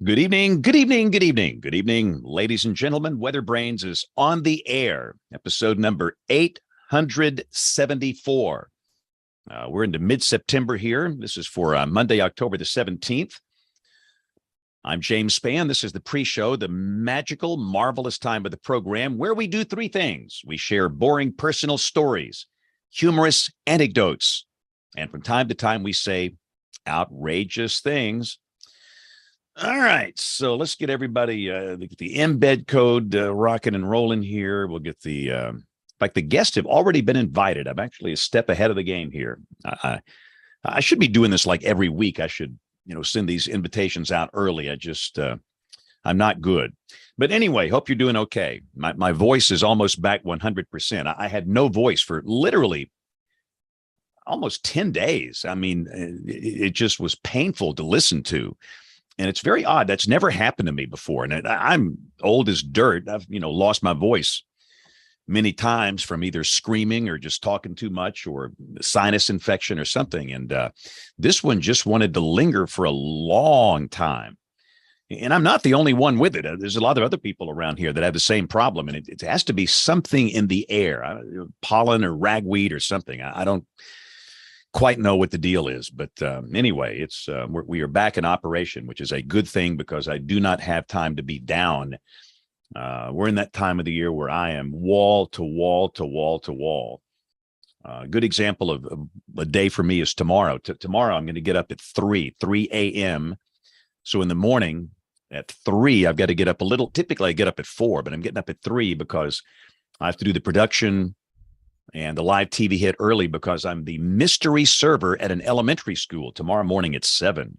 Good evening, good evening, good evening, good evening, ladies and gentlemen. WeatherBrains is on the air, episode number 874. We're into mid-September here. This is for Monday, October the 17th. I'm James Spann. This is the pre-show, the magical, marvelous time of the program where we do three things. We share boring personal stories, humorous anecdotes, and from time to time we say outrageous things. All right, so let's get everybody the embed code rocking and rolling here. We'll get the guests have already been invited. I'm actually a step ahead of the game here. I should be doing this like every week. I should send these invitations out early. I'm not good, but anyway, hope you're doing okay. My voice is almost back 100%. I had no voice for literally almost 10 days. I mean, it just was painful to listen to. And it's very odd. That's never happened to me before. And I'm old as dirt. I've, lost my voice many times from either screaming or just talking too much or sinus infection or something. And this one just wanted to linger for a long time. And I'm not the only one with it. There's a lot of other people around here that have the same problem. And it has to be something in the air, pollen or ragweed or something. I don't quite know what the deal is, but anyway, it's we are back in operation, which is a good thing because I do not have time to be down. We're in that time of the year where I am wall to wall to wall to wall. A good example of a day for me is tomorrow. Tomorrow I'm going to get up at 3 a.m. So in the morning at 3, I've got to get up a little. Typically I get up at 4, but I'm getting up at 3 because I have to do the production and the live TV hit early because I'm the mystery server at an elementary school tomorrow morning at 7.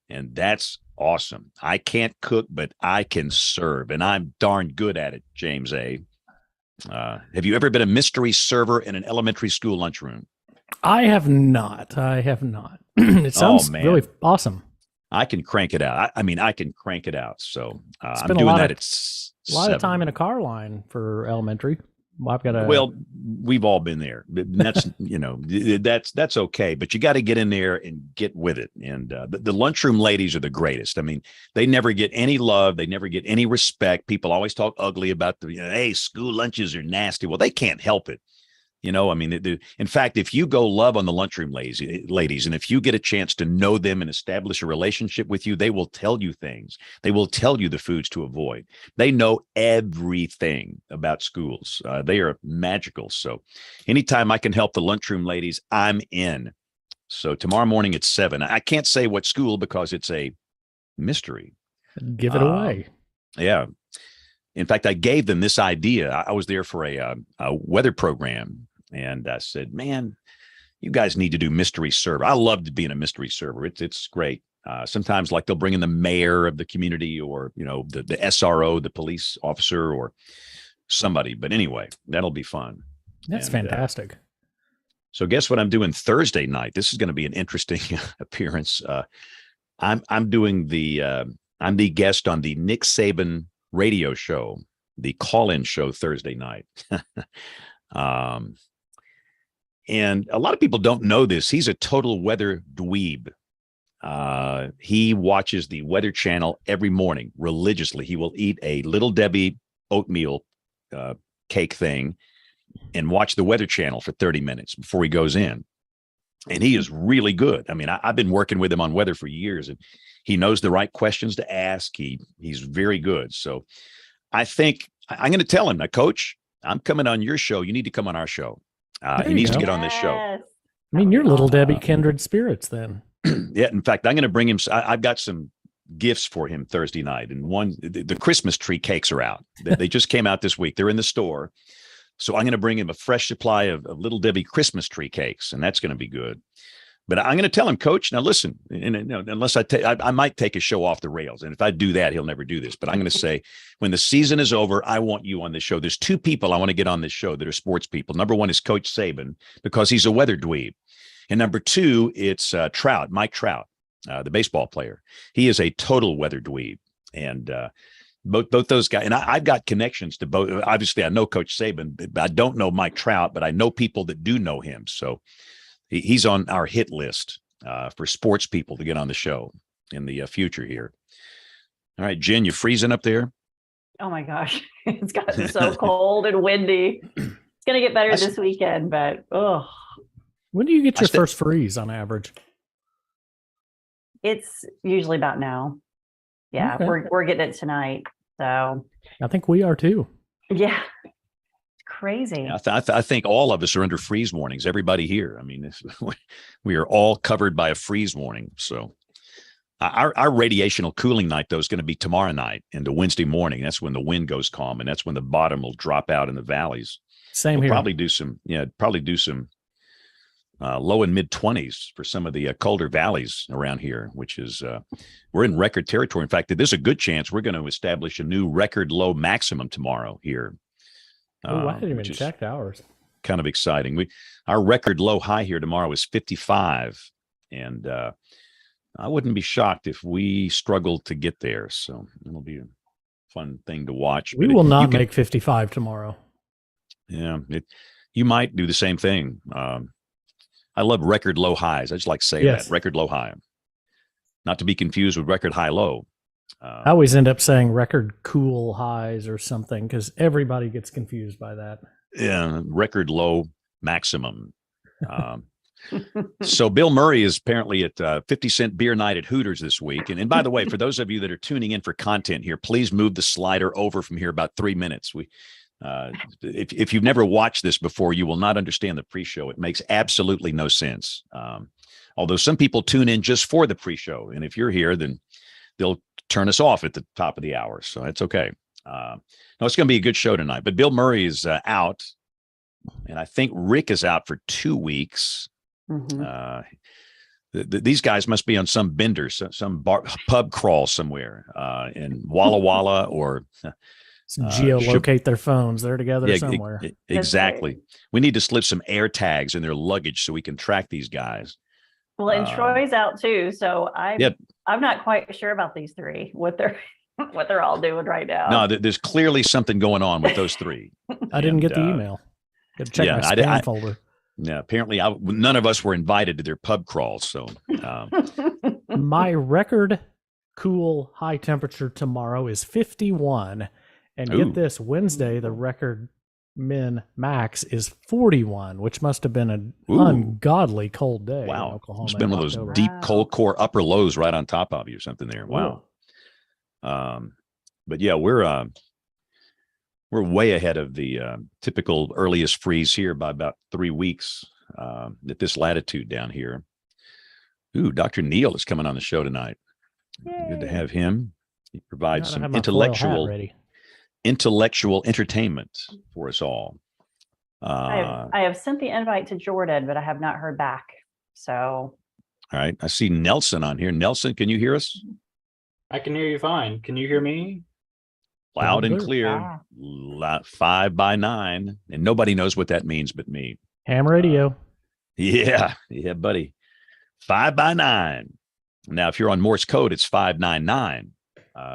And that's awesome. I can't cook, but I can serve, and I'm darn good at it, James A. Have you ever been a mystery server in an elementary school lunchroom? I have not. It sounds really awesome. I can crank it out. I can crank it out. So I'm doing that. It's a lot of time in a car line for elementary. Well, we've all been there. That's that's okay, but you got to get in there and get with it. And the lunchroom ladies are the greatest. I mean, they never get any love, they never get any respect. People always talk ugly about hey, school lunches are nasty. Well, they can't help it. In fact, if you go love on the lunchroom ladies, and if you get a chance to know them and establish a relationship with you, they will tell you things. They will tell you the foods to avoid. They know everything about schools. They are magical. So anytime I can help the lunchroom ladies, I'm in. So tomorrow morning at 7, I can't say what school because it's a mystery. Give it away. Yeah. In fact, I gave them this idea. I was there for a weather program, and I said, man, you guys need to do mystery server. I love being a mystery server. It's great. Sometimes like they'll bring in the mayor of the community or, the SRO, the police officer or somebody. But anyway, that'll be fun. That's fantastic. So guess what I'm doing Thursday night? This is going to be an interesting appearance. I'm doing I'm the guest on the Nick Saban radio show, the call-in show Thursday night. And a lot of people don't know this. He's a total weather dweeb. He watches the Weather Channel every morning religiously. He will eat a Little Debbie oatmeal cake thing and watch the Weather Channel for 30 minutes before he goes in. And he is really good. I mean, I've been working with him on weather for years, and he knows the right questions to ask. He's very good. So I think I'm going to tell him, now, Coach, I'm coming on your show. You need to come on our show. He needs to get on this show. I mean, you're Little Debbie kindred spirits then. Yeah. In fact, I'm going to bring him. I've got some gifts for him Thursday night. And one, the Christmas tree cakes are out. They just came out this week. They're in the store. So I'm going to bring him a fresh supply of Little Debbie Christmas tree cakes, and that's going to be good. But I'm going to tell him, Coach, now listen, unless I might take a show off the rails. And if I do that, he'll never do this. But I'm going to say, when the season is over, I want you on this show. There's 2 people I want to get on this show that are sports people. Number 1 is Coach Saban, because he's a weather dweeb. And number 2, it's Mike Trout, the baseball player. He is a total weather dweeb. And both those guys, and I've got connections to both. Obviously, I know Coach Saban, but I don't know Mike Trout, but I know people that do know him. So he's on our hit list for sports people to get on the show in the future here. All right, Jen, you freezing up there? Oh my gosh, it's gotten so cold and windy. It's gonna get better this weekend, but oh. When do you get your first freeze on average? It's usually about now. Yeah, okay. We're getting it tonight. So I think we are too. Yeah. It's crazy. Yeah, I think all of us are under freeze warnings. Everybody here. I mean, we are all covered by a freeze warning. So our radiational cooling night, though, is going to be tomorrow night into Wednesday morning. That's when the wind goes calm, and that's when the bottom will drop out in the valleys. Same here. Probably do some low and mid 20s for some of the colder valleys around here, which is we're in record territory. In fact, there's a good chance we're going to establish a new record low maximum tomorrow here. I didn't even check ours. Kind of exciting. Our record low high here tomorrow is 55, and I wouldn't be shocked if we struggled to get there. So it'll be a fun thing to watch. We will not make 55 tomorrow. Yeah, you might do the same thing. I love record low highs. I just like to say that, record low high. Not to be confused with record high low. I always end up saying record cool highs or something because everybody gets confused by that. Yeah, record low maximum. So Bill Murray is apparently at 50-cent beer night at Hooters this week. And by the way, for those of you that are tuning in for content here, please move the slider over from here about 3 minutes. If you've never watched this before, you will not understand the pre-show. It makes absolutely no sense. Although some people tune in just for the pre-show. And if you're here, then they'll turn us off at the top of the hour. So that's okay. No, it's going to be a good show tonight. But Bill Murray is out. And I think Rick is out for 2 weeks. Mm-hmm. These guys must be on some bender, some pub crawl somewhere in Walla Walla or geolocate their phones. They're together somewhere. Exactly. We need to slip some air tags in their luggage so we can track these guys. Well, and Troy's out too, so I'm not quite sure about these three, what they're all doing right now. No, there's clearly something going on with those three. I didn't get the email. Got to check my spam folder. Yeah, apparently none of us were invited to their pub crawls. So my record cool high temperature tomorrow is 51. And get this, Wednesday, the record min max is 41, which must have been an ungodly cold day. Wow. In Oklahoma. It's been one of those deep cold core upper lows right on top of you or something there. Wow. But yeah, we're way ahead of the typical earliest freeze here by about 3 weeks at this latitude down here. Ooh, Dr. Neil is coming on the show tonight. Yay. Good to have him. He provides some intellectual entertainment for us all. I have sent the invite to Jordan, but I have not heard back. So, all right. I see Nelson on here. Nelson, can you hear us? I can hear you fine. Can you hear me? Loud and clear. 5 by 9. And nobody knows what that means but me. Ham radio. Yeah, buddy. 5 by 9. Now, if you're on Morse code, it's 599.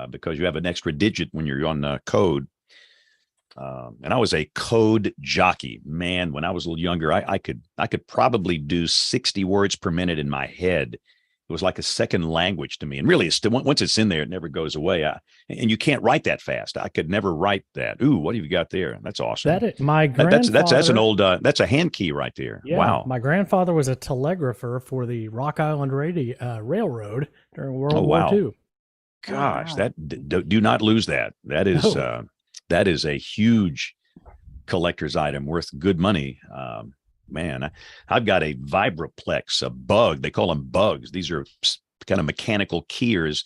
Because you have an extra digit when you're on code. And I was a code jockey, man. When I was a little younger, I could probably do 60 words per minute in my head. It was like a second language to me. And really, once it's in there, it never goes away. And you can't write that fast. I could never write that. Ooh, what have you got there? That's awesome. My grandfather. That's an old. That's a hand key right there. Yeah, wow. My grandfather was a telegrapher for the Rock Island Railroad during World War II. Gosh, do not lose that. That is a huge collector's item worth good money. Man, I've got a Vibraplex, a bug. They call them bugs. These are kind of mechanical keyers,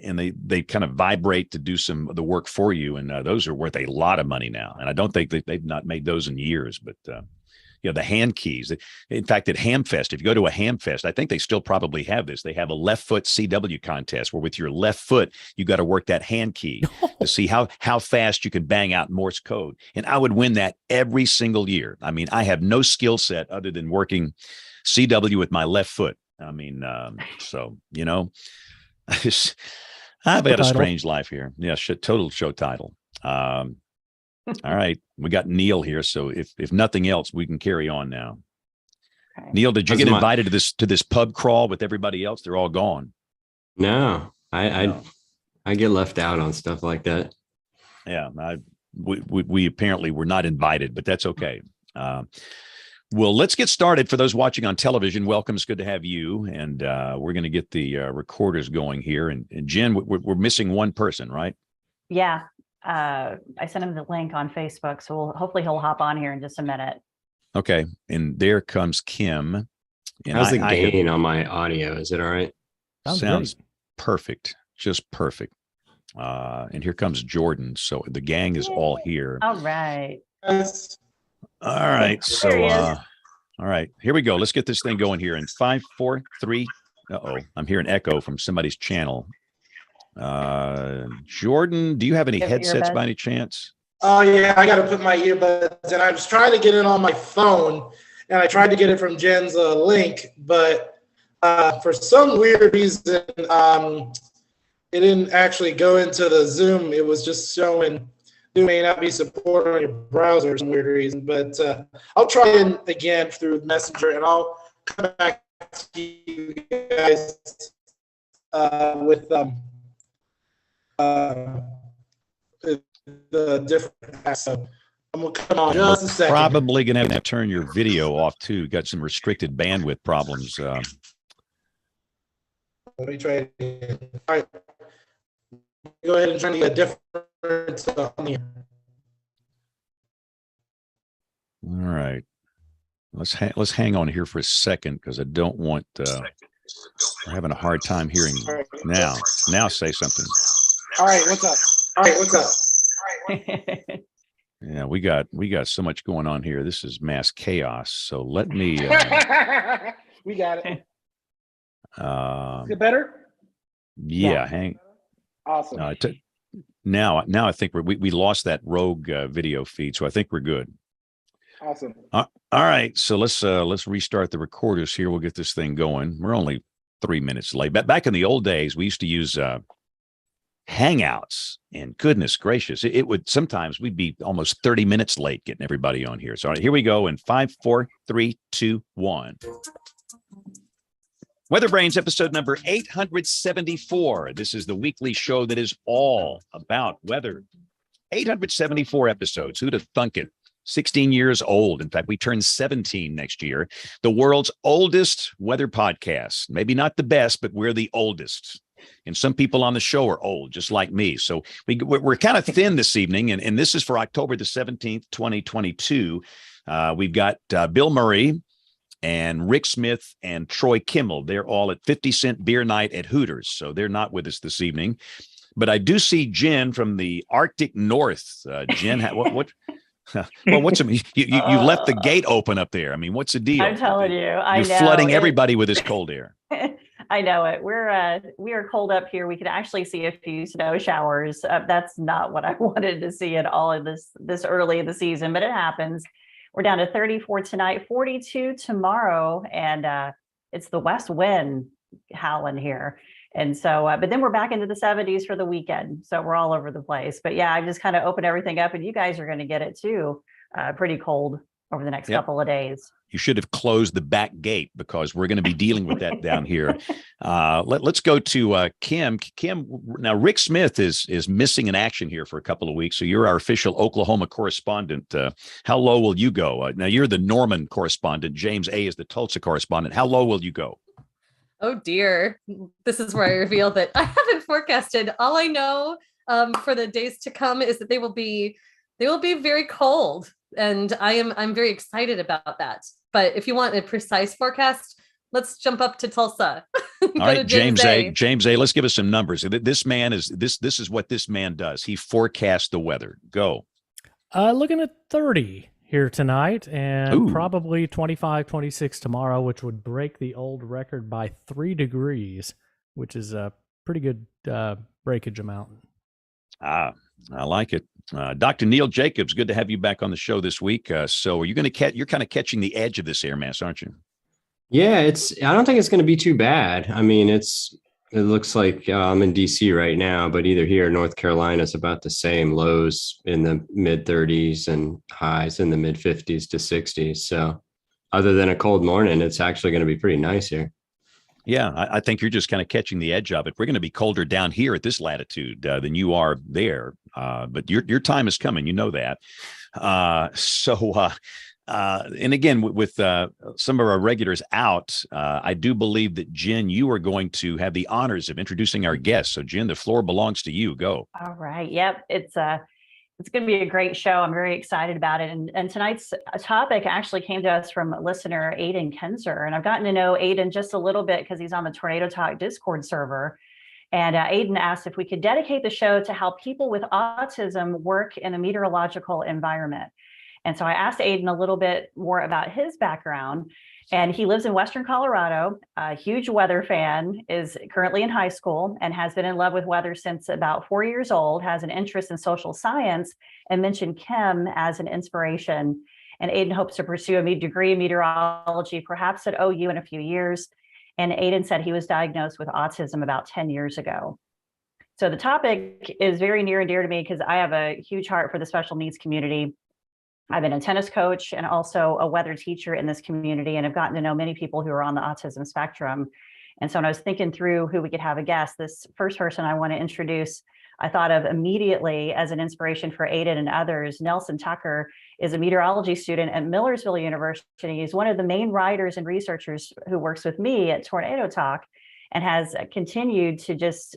and they kind of vibrate to do some of the work for you. And those are worth a lot of money now. And I don't think they've not made those in years, but the hand keys. In fact, at Hamfest, if you go to a Hamfest, I think they still probably have this. They have a left foot CW contest where with your left foot, you got to work that hand key to see how fast you can bang out Morse code. And I would win that every single year. I mean, I have no skill set other than working CW with my left foot. I mean, so, I've had a strange life here. Yeah, total show title. All right, we got Neil here, so if nothing else, we can carry on now. Okay. Neil, did you get invited to this pub crawl with everybody else? They're all gone. No, I I get left out on stuff like that. Yeah, we apparently were not invited, but that's okay. Well, let's get started. For those watching on television, welcome. It's good to have you. And we're going to get the recorders going here. And Jen, we're missing one person, right? Yeah. I sent him the link on Facebook, so hopefully he'll hop on here in just a minute. Okay. And there comes Kim. And How's the gain on my audio? Is it all right? Sounds perfect. Just perfect. And here comes Jordan. So the gang is all here. All right. All right. So, all right, here we go. Let's get this thing going here in 5, 4, 3. Uh-oh, I'm hearing echo from somebody's channel. Jordan, do you have any headsets by any chance? Oh, yeah, I got to put my earbuds in. I was trying to get it on my phone, and I tried to get it from Jen's link, but for some weird reason, it didn't actually go into the Zoom. It was just showing it may not be supported on your browser for some weird reason, but I'll try it again through Messenger, and I'll come back to you guys with the different. So I'm gonna come on just a second. Probably gonna have to turn your video off too. Got some restricted bandwidth problems. Let me try it again. All right, go ahead and try to get a different on here. All right, let's hang on here for a second because I don't want. We're having a hard time hearing you. Right. Now say something. All right, what's up? All right, what's up? Yeah, we got so much going on here. This is mass chaos. So let me. We got it. Is it better? Yeah, hang. Awesome. Now I think we lost that rogue video feed, so I think we're good. Awesome. All right, so let's restart the recorders here. We'll get this thing going. We're only 3 minutes late. Back in the old days, we used to use Hangouts, and goodness gracious, it would sometimes we'd be almost 30 minutes late getting everybody on here. So all right, here we go in 5, 4, 3, 2, 1. WeatherBrains episode number 874. This is the weekly show that is all about weather. 874 episodes. Who'd have thunk it? 16 years old. In fact, we turn 17 next year. The world's oldest weather podcast. Maybe not the best, but we're the oldest. And some people on the show are old, just like me. So we're kind of thin this evening. And this is for October the 17th, 2022. We've got Bill Murray and Rick Smith and Troy Kimmel. They're all at 50 Cent Beer Night at Hooters. So they're not with us this evening. But I do see Jen from the Arctic North. Jen, what? Well, what's you left the gate open up there? I mean, what's the deal? I'm telling you, You're flooding everybody with this cold air. I know it. We are cold up here. We could actually see a few snow showers. That's not what I wanted to see at all in this early in the season, but it happens. We're down to 34 tonight, 42 tomorrow, and it's the west wind howling here. And so, but then we're back into the 70s for the weekend. So we're all over the place. But yeah, I just kind of opened everything up, and you guys are going to get it too. Pretty cold over the next couple of days. You should have closed the back gate because we're going to be dealing with that down here. Let's go to Kim. Kim, now Rick Smith is missing in action here for a couple of weeks. So you're our official Oklahoma correspondent. How low will you go? Now you're the Norman correspondent. James A. is the Tulsa correspondent. How low will you go? Oh dear. This is where I reveal that I haven't forecasted. All I know for the days to come is that they will be very cold. And I'm very excited about that. But if you want a precise forecast, let's jump up to Tulsa. All right, James A. James A. Let's give us some numbers. This man is this is what this man does. He forecasts the weather. Go. Looking at 30 here tonight, and probably 25, 26 tomorrow, which would break the old record by 3 degrees, which is a pretty good breakage amount. I like it. Dr. Neil Jacobs, good to have you back on the show this week. So are you going to you're kind of catching the edge of this air mass, aren't you? Yeah, I don't think it's going to be too bad. I mean, it looks like I'm in DC right now, but either here or North Carolina is about the same, lows in the mid 30s and highs in the mid 50s to 60s. So other than a cold morning, it's actually going to be pretty nice here. Yeah, I think you're just kind of catching the edge of it. We're going to be colder down here at this latitude than you are there, but your time is coming. You know that. And again, with some of our regulars out, I do believe that Jen, you are going to have the honors of introducing our guests. So, Jen, the floor belongs to you. Go. All right. Yep. It's going to be a great show. I'm very excited about it. And tonight's topic actually came to us from listener Aiden Kenzer. And I've gotten to know Aiden just a little bit because he's on the Tornado Talk Discord server. And Aiden asked if we could dedicate the show to how people with autism work in a meteorological environment. And so I asked Aiden a little bit more about his background. And he lives in Western Colorado, a huge weather fan, is currently in high school and has been in love with weather since about 4 years old, has an interest in social science, and mentioned chem as an inspiration. And Aiden hopes to pursue a degree in meteorology, perhaps at OU in a few years. And Aiden said he was diagnosed with autism about 10 years ago. So the topic is very near and dear to me because I have a huge heart for the special needs community. I've been a tennis coach and also a weather teacher in this community, and I've gotten to know many people who are on the autism spectrum. And so when I was thinking through who we could have a guest, this first person I want to introduce, I thought of immediately as an inspiration for Aiden and others. Nelson Tucker is a meteorology student at Millersville University. He's one of the main writers and researchers who works with me at Tornado Talk and has continued to just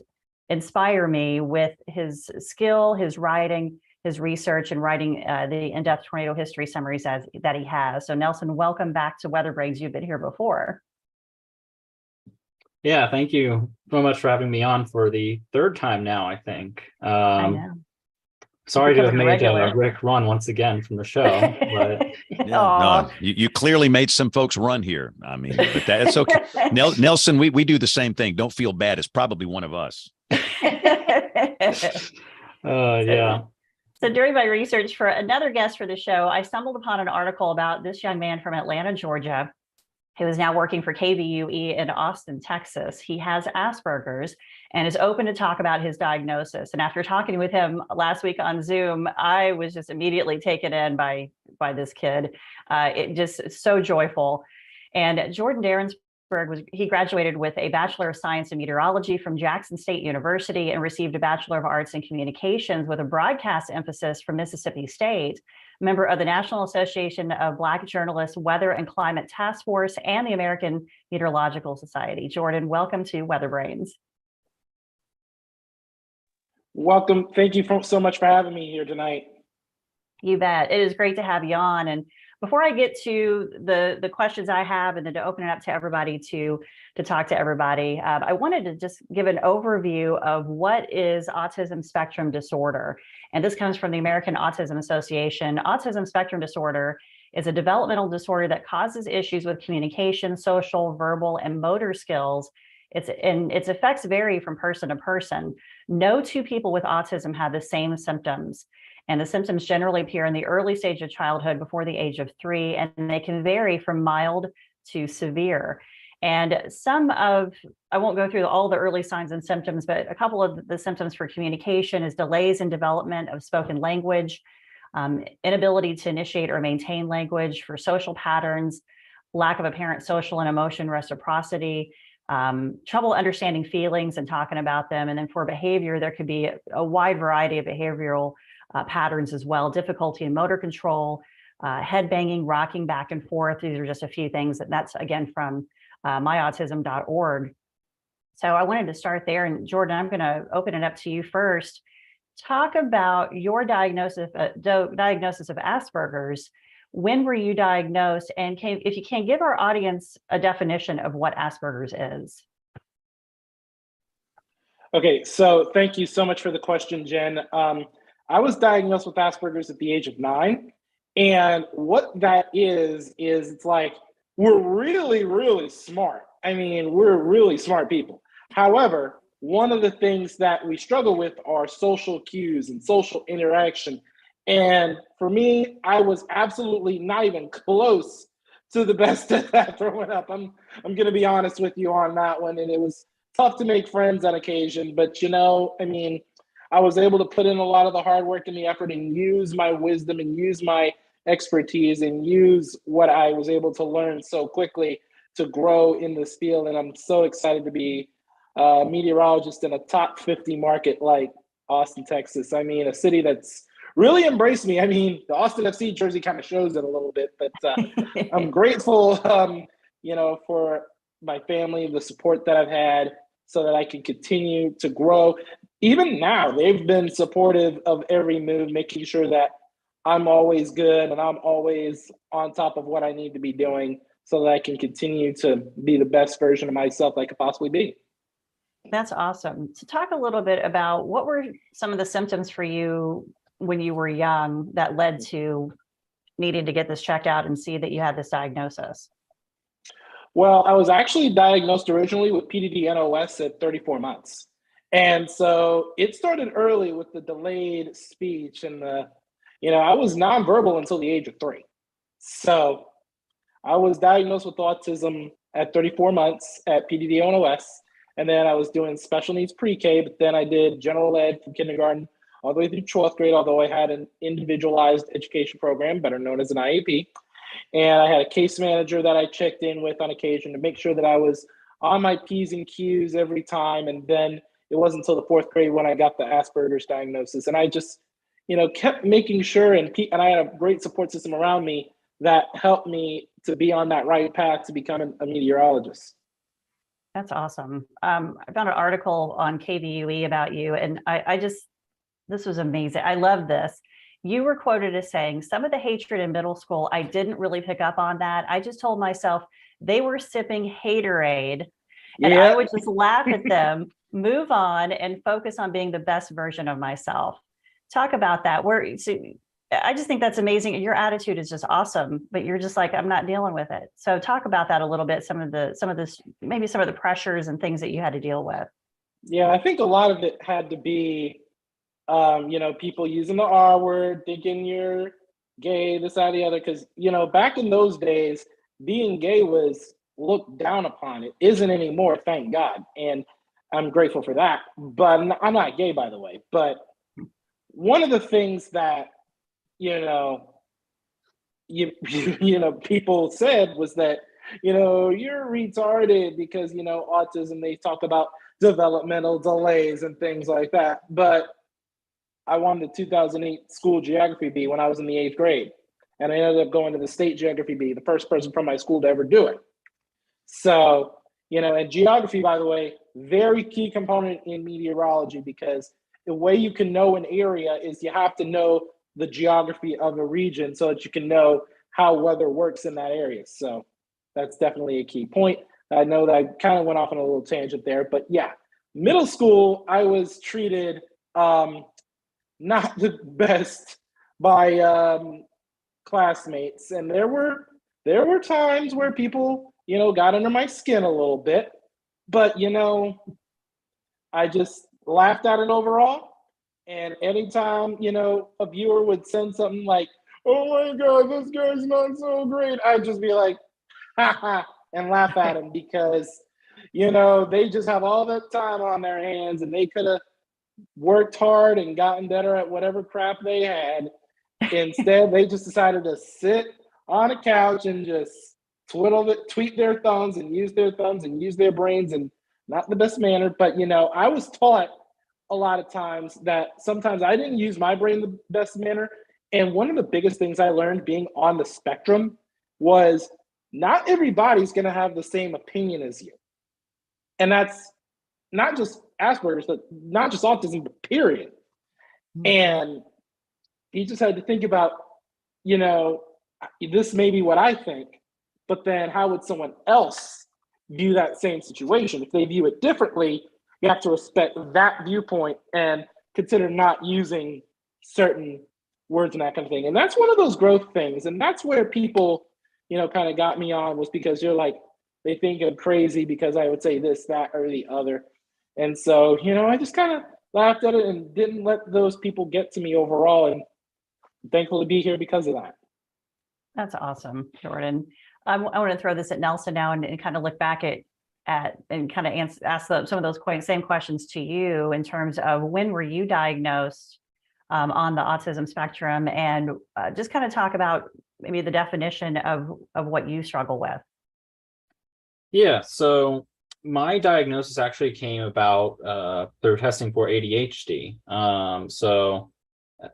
inspire me with his skill, his writing, his research, and writing the in-depth tornado history summaries that he has. So Nelson, welcome back to WeatherBrains. You've been here before. Yeah, thank you so much for having me on for the third time now, I think. I know. Sorry to have Becoming made regular. Rick run once again from the show, but No, you clearly made some folks run here. I mean, but that's okay. Nelson, we do the same thing. Don't feel bad. It's probably one of us. yeah. So during my research for another guest for the show, I stumbled upon an article about this young man from Atlanta, Georgia, who is now working for KVUE in Austin, Texas. He has Asperger's and is open to talk about his diagnosis. And after talking with him last week on Zoom, I was just immediately taken in by this kid. It just so joyful. And Jordan Darensberg he graduated with a Bachelor of Science in Meteorology from Jackson State University and received a Bachelor of Arts in Communications with a broadcast emphasis from Mississippi State, member of the National Association of Black Journalists Weather and Climate Task Force and the American Meteorological Society. Jordan, welcome to WeatherBrains. Welcome. Thank you so much for having me here tonight. You bet. It is great to have you on. And before I get to the questions I have and then to open it up to everybody to talk to everybody, I wanted to just give an overview of what is autism spectrum disorder. And this comes from the American Autism Association. Autism spectrum disorder is a developmental disorder that causes issues with communication, social, verbal, and motor skills. Its effects vary from person to person. No two people with autism have the same symptoms. And the symptoms generally appear in the early stage of childhood before the age of 3, and they can vary from mild to severe. And I won't go through all the early signs and symptoms, but a couple of the symptoms for communication is delays in development of spoken language, inability to initiate or maintain language. For social patterns, lack of apparent social and emotion reciprocity, trouble understanding feelings and talking about them. And then for behavior, there could be a wide variety of behavioral patterns as well, difficulty in motor control, head banging, rocking back and forth. These are just a few things, and that's again from myautism.org. So I wanted to start there. And Jordan, I'm going to open it up to you first. Talk about your diagnosis of Asperger's. When were you diagnosed? And if you can, give our audience a definition of what Asperger's is. Okay, so thank you so much for the question, Jen. I was diagnosed with Asperger's at the age of 9. And what that is it's like, we're really, really smart. I mean, we're really smart people. However, one of the things that we struggle with are social cues and social interaction. And for me, I was absolutely not even close to the best at that growing up. I'm going to be honest with you on that one. And it was tough to make friends on occasion. But, I mean, I was able to put in a lot of the hard work and the effort and use my wisdom and use my expertise and use what I was able to learn so quickly to grow in this field. And I'm so excited to be a meteorologist in a top 50 market like Austin, Texas. I mean, a city that's really embraced me. I mean, the Austin FC jersey kind of shows it a little bit, but I'm grateful, for my family, the support that I've had so that I can continue to grow. Even now, they've been supportive of every move, making sure that I'm always good and I'm always on top of what I need to be doing so that I can continue to be the best version of myself I could possibly be. That's awesome. So talk a little bit about what were some of the symptoms for you when you were young that led to needing to get this checked out and see that you had this diagnosis? Well, I was actually diagnosed originally with PDD-NOS at 34 months. And so it started early with the delayed speech and I was nonverbal until the age of 3. So I was diagnosed with autism at 34 months at PDD-NOS. And then I was doing special needs pre-K, but then I did general ed from kindergarten all the way through 12th grade, although I had an individualized education program, better known as an IEP. And I had a case manager that I checked in with on occasion to make sure that I was on my P's and Q's every time. And then it wasn't until the 4th grade when I got the Asperger's diagnosis. And I just, kept making sure, and I had a great support system around me that helped me to be on that right path to become a meteorologist. That's awesome. I found an article on KVUE about you, and this was amazing. I love this. You were quoted as saying, some of the hatred in middle school, I didn't really pick up on that. I just told myself they were sipping haterade, and I would just laugh at them, move on, and focus on being the best version of myself. Talk about that. I just think that's amazing. Your attitude is just awesome, but you're just like, I'm not dealing with it. So talk about that a little bit. Some of the pressures and things that you had to deal with. Yeah, I think a lot of it had to be, people using the R word, thinking you're gay, this, that, the other. Because, back in those days, being gay was looked down upon. It isn't anymore, thank God. And I'm grateful for that. But I'm not gay, by the way. But one of the things that, people said was that, you're retarded because, autism, they talk about developmental delays and things like that. But I won the 2008 school geography bee when I was in the 8th grade. And I ended up going to the state geography bee, the first person from my school to ever do it. So, and geography, by the way, very key component in meteorology, because the way you can know an area is you have to know the geography of a region so that you can know how weather works in that area. So that's definitely a key point. I know that I kind of went off on a little tangent there, but yeah, middle school, I was treated not the best by classmates. And there were times where people, got under my skin a little bit, but, I just laughed at it overall. And anytime, a viewer would send something like, oh my God, this guy's not so great, I'd just be like, ha ha, and laugh at him because, they just have all that time on their hands and they could have worked hard and gotten better at whatever crap they had. Instead, they just decided to sit on a couch and just tweet their thumbs and use their brains, and not the best manner. But, I was taught a lot of times that sometimes I didn't use my brain the best manner. And one of the biggest things I learned being on the spectrum was not everybody's going to have the same opinion as you. And that's not just Asperger's, but not just autism, but period. Mm-hmm. And you just had to think about, this may be what I think, but then how would someone else view that same situation? If they view it differently, you have to respect that viewpoint and consider not using certain words and that kind of thing. And that's one of those growth things. And that's where people, kind of got me on, was because they think I'm crazy because I would say this, that, or the other. And so, I just kind of laughed at it and didn't let those people get to me overall. And I'm thankful to be here because of that. That's awesome, Jordan. I want to throw this at Nelson now and kind of look back at and kind of ask some of those same questions to you in terms of when were you diagnosed on the autism spectrum, and just kind of talk about maybe the definition of what you struggle with. Yeah, so my diagnosis actually came about through testing for ADHD. So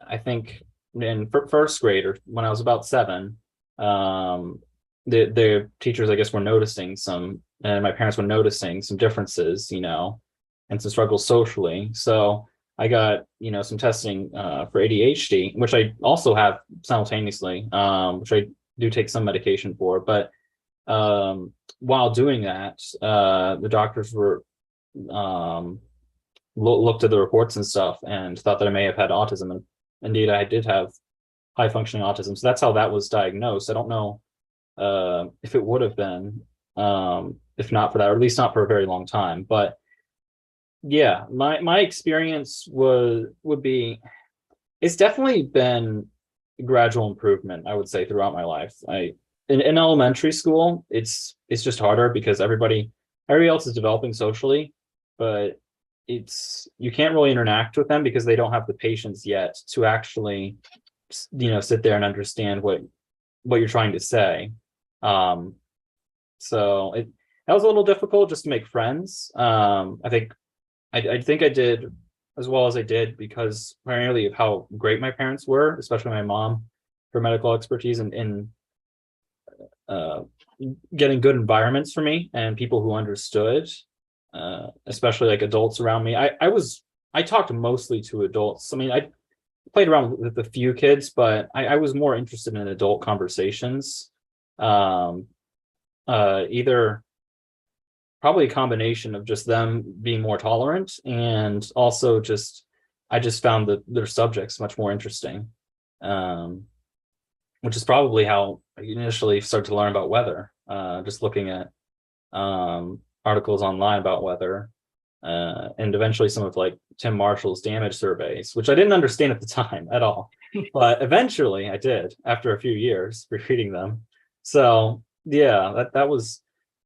I think in first grade, or when I was about 7, um, the teachers, I guess, were noticing some, and my parents were noticing some differences, and some struggles socially. So I got, some testing for ADHD, which I also have simultaneously, which I do take some medication for, but while doing that, the doctors were looked at the reports and stuff and thought that I may have had autism. And indeed, I did have high functioning autism. So that's how that was diagnosed. I don't know if it would have been if not for that, or at least not for a very long time. But yeah, my experience would be, it's definitely been gradual improvement, I would say, throughout my life. In elementary school, it's just harder because everybody else is developing socially, but you can't really interact with them because they don't have the patience yet to actually, sit there and understand what you're trying to say. So that was a little difficult just to make friends. I think I did as well as I did because primarily of how great my parents were, especially my mom, her medical expertise in uh, getting good environments for me and people who understood, especially like adults around me. I talked mostly to adults. I mean, I played around with a few kids, but I was more interested in adult conversations. Either probably a combination of just them being more tolerant and also I just found that their subjects much more interesting. Which is probably how I initially started to learn about weather, just looking at articles online about weather, and eventually some of like Tim Marshall's damage surveys, which I didn't understand at the time at all, but eventually I did after a few years reading them. So yeah, that was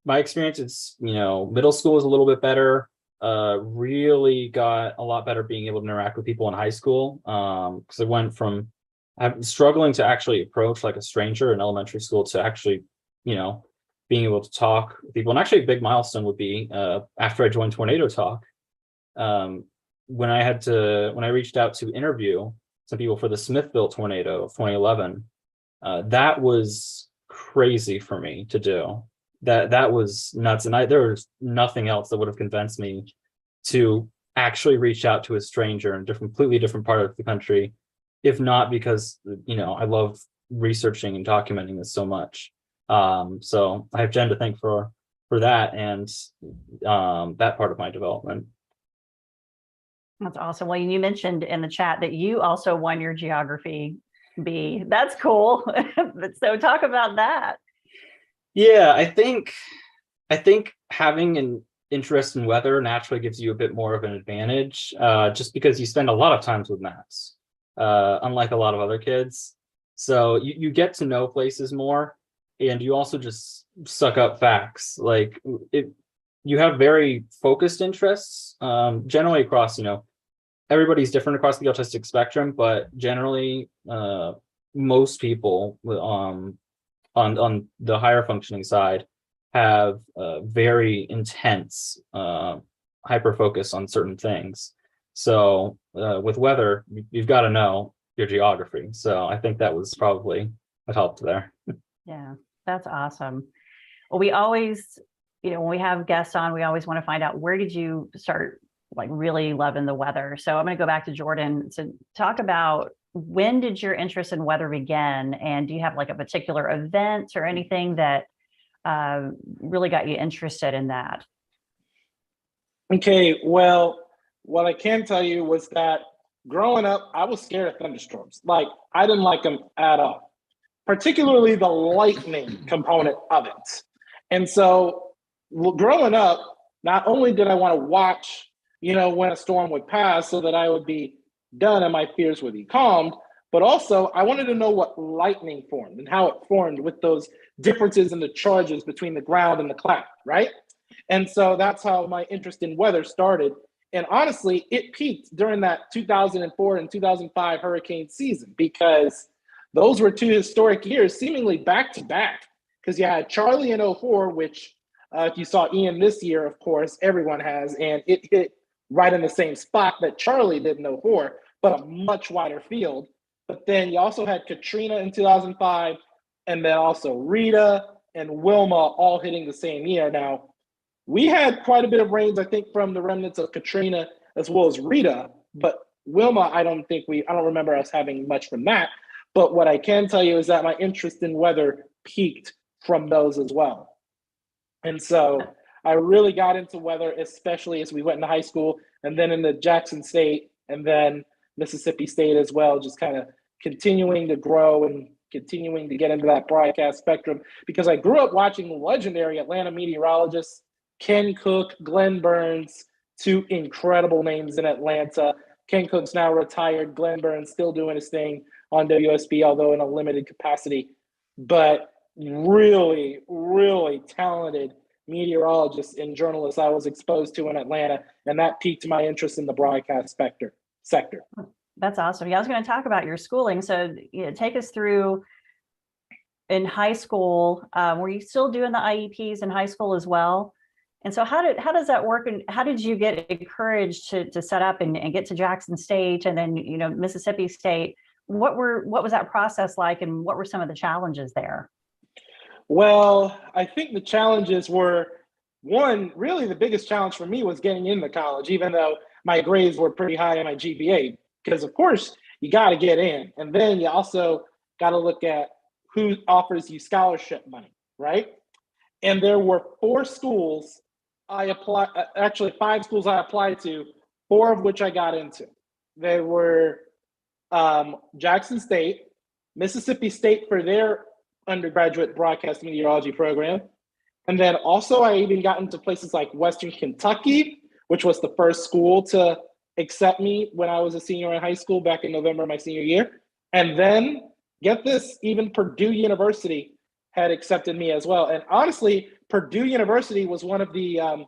my experience. It's, middle school was a little bit better. Really got a lot better being able to interact with people in high school, because I went from I'm struggling to actually approach like a stranger in elementary school to actually, being able to talk with people. And actually a big milestone would be after I joined Tornado Talk, when I reached out to interview some people for the Smithville tornado of 2011. That was crazy for me to do. That was nuts. And there was nothing else that would have convinced me to actually reach out to a stranger in a completely different part of the country, if not because, I love researching and documenting this so much. So I have Jen to thank for that and that part of my development. That's awesome. Well, you mentioned in the chat that you also won your geography B. That's cool. So talk about that. Yeah, I think having an interest in weather naturally gives you a bit more of an advantage, just because you spend a lot of times with maps, unlike a lot of other kids. So you get to know places more, and you also just suck up facts. Like you have very focused interests, generally across, everybody's different across the autistic spectrum, but generally, most people on the higher functioning side have a very intense hyper focus on certain things. So with weather, you've got to know your geography. So I think that was probably what helped there. Yeah, that's awesome. Well, we always, when we have guests on, we always want to find out, where did you start like really loving the weather? So I'm going to go back to Jordan to talk about, when did your interest in weather begin? And do you have like a particular event or anything that really got you interested in that? Okay, well, what I can tell you was that growing up, I was scared of thunderstorms. Like, I didn't like them at all, particularly the lightning component of it. And so growing up, not only did I want to watch, when a storm would pass so that I would be done and my fears would be calmed, but also I wanted to know what lightning formed and how it formed with those differences in the charges between the ground and the cloud, right? And so that's how my interest in weather started. And honestly, it peaked during that 2004 and 2005 hurricane season, because those were two historic years, seemingly back to back, because you had Charlie in 04, which If you saw Ian this year, of course, everyone has, and it hit right in the same spot that Charlie did in '04, but a much wider field. But then you also had Katrina in 2005, and then also Rita and Wilma all hitting the same year. Now, we had quite a bit of rains, I think, from the remnants of Katrina as well as Rita, but Wilma, I don't remember us having much from that. But what I can tell you is that my interest in weather peaked from those as well. And so I really got into weather, especially as we went into high school and then into Jackson State and then Mississippi State as well, just kind of continuing to grow and continuing to get into that broadcast spectrum, because I grew up watching legendary Atlanta meteorologists, Ken Cook, Glenn Burns, two incredible names in Atlanta. Ken Cook's now retired. Glenn Burns still doing his thing on WSB, although in a limited capacity. But really, really talented meteorologists and journalists I was exposed to in Atlanta, and that piqued my interest in the broadcast sector. That's awesome. Yeah, I was going to talk about your schooling. So, take us through in high school. Were you still doing the IEPs in high school as well? And so, how does that work? And how did you get encouraged to set up and get to Jackson State and then Mississippi State? What was that process like, and what were some of the challenges there? Well, I think the challenges were, one, really the biggest challenge for me was getting into college, even though my grades were pretty high in my GPA, because of course you got to get in. And then you also got to look at who offers you scholarship money, right? And there were 4 schools actually 5 schools I applied to, 4 of which I got into. They were Jackson State, Mississippi State for their undergraduate broadcast meteorology program. And then also I even got into places like Western Kentucky, which was the first school to accept me when I was a senior in high school back in November of my senior year. And then, get this, even Purdue University had accepted me as well. And honestly, Purdue University was one of the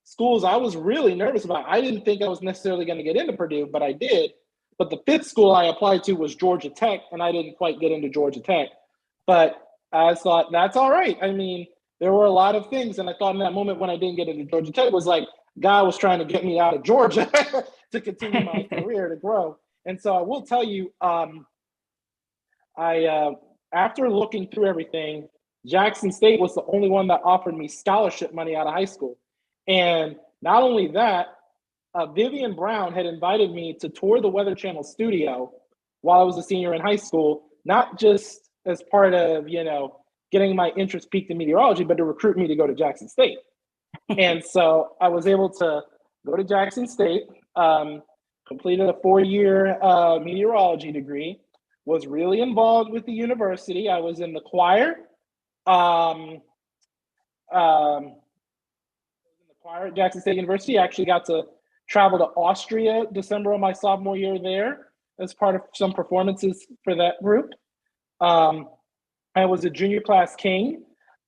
schools I was really nervous about. I didn't think I was necessarily going to get into Purdue, but I did. But the 5th school I applied to was Georgia Tech, and I didn't quite get into Georgia Tech. But I thought, that's all right. I mean, there were a lot of things, and I thought in that moment when I didn't get into Georgia Tech, it was like God was trying to get me out of Georgia to continue my career, to grow. And so I will tell you, after looking through everything, Jackson State was the only one that offered me scholarship money out of high school. And not only that, Vivian Brown had invited me to tour the Weather Channel studio while I was a senior in high school, not just as part of, getting my interest peaked in meteorology, but to recruit me to go to Jackson State. And so I was able to go to Jackson State, completed a 4-year meteorology degree, was really involved with the university. I was in the choir. In the choir at Jackson State University. I actually got to travel to Austria December of my sophomore year there as part of some performances for that group. I was a junior class king.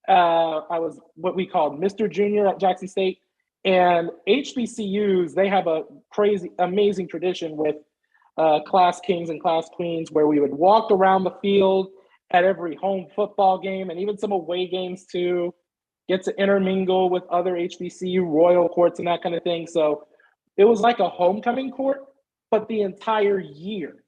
I was what we called Mr. Junior at Jackson State. And HBCUs, they have a crazy, amazing tradition with class kings and class queens, where we would walk around the field at every home football game and even some away games too, get to intermingle with other HBCU royal courts and that kind of thing. So it was like a homecoming court, but the entire year.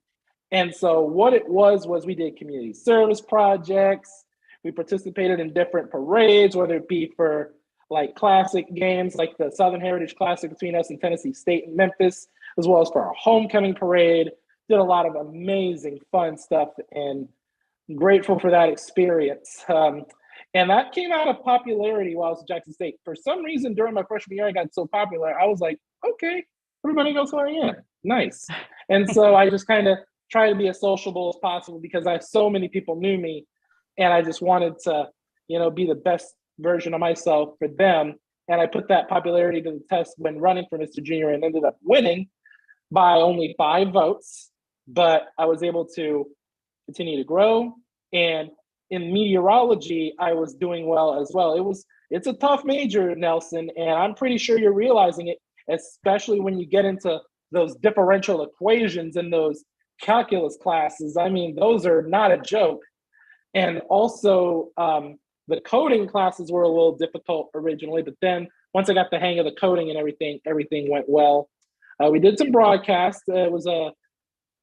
And so what it was we did community service projects. We participated in different parades, whether it be for like classic games like the Southern Heritage Classic between us and Tennessee State and Memphis, as well as for our homecoming parade. Did a lot of amazing fun stuff, and I'm grateful for that experience. And that came out of popularity while I was at Jackson State. For some reason, during my freshman year, I got so popular, I was like, okay, everybody knows who I am. Nice. And so I just kind of try to be as sociable as possible, because so many people knew me, and I just wanted to, be the best version of myself for them. And I put that popularity to the test when running for Mr. Junior, and ended up winning by only 5 votes. But I was able to continue to grow. And in meteorology, I was doing well as well. It's a tough major, Nelson, and I'm pretty sure you're realizing it, especially when you get into those differential equations and those calculus classes. I mean, those are not a joke. And also, The coding classes were a little difficult originally, but then once I got the hang of the coding and everything went well. We did some broadcasts. It was a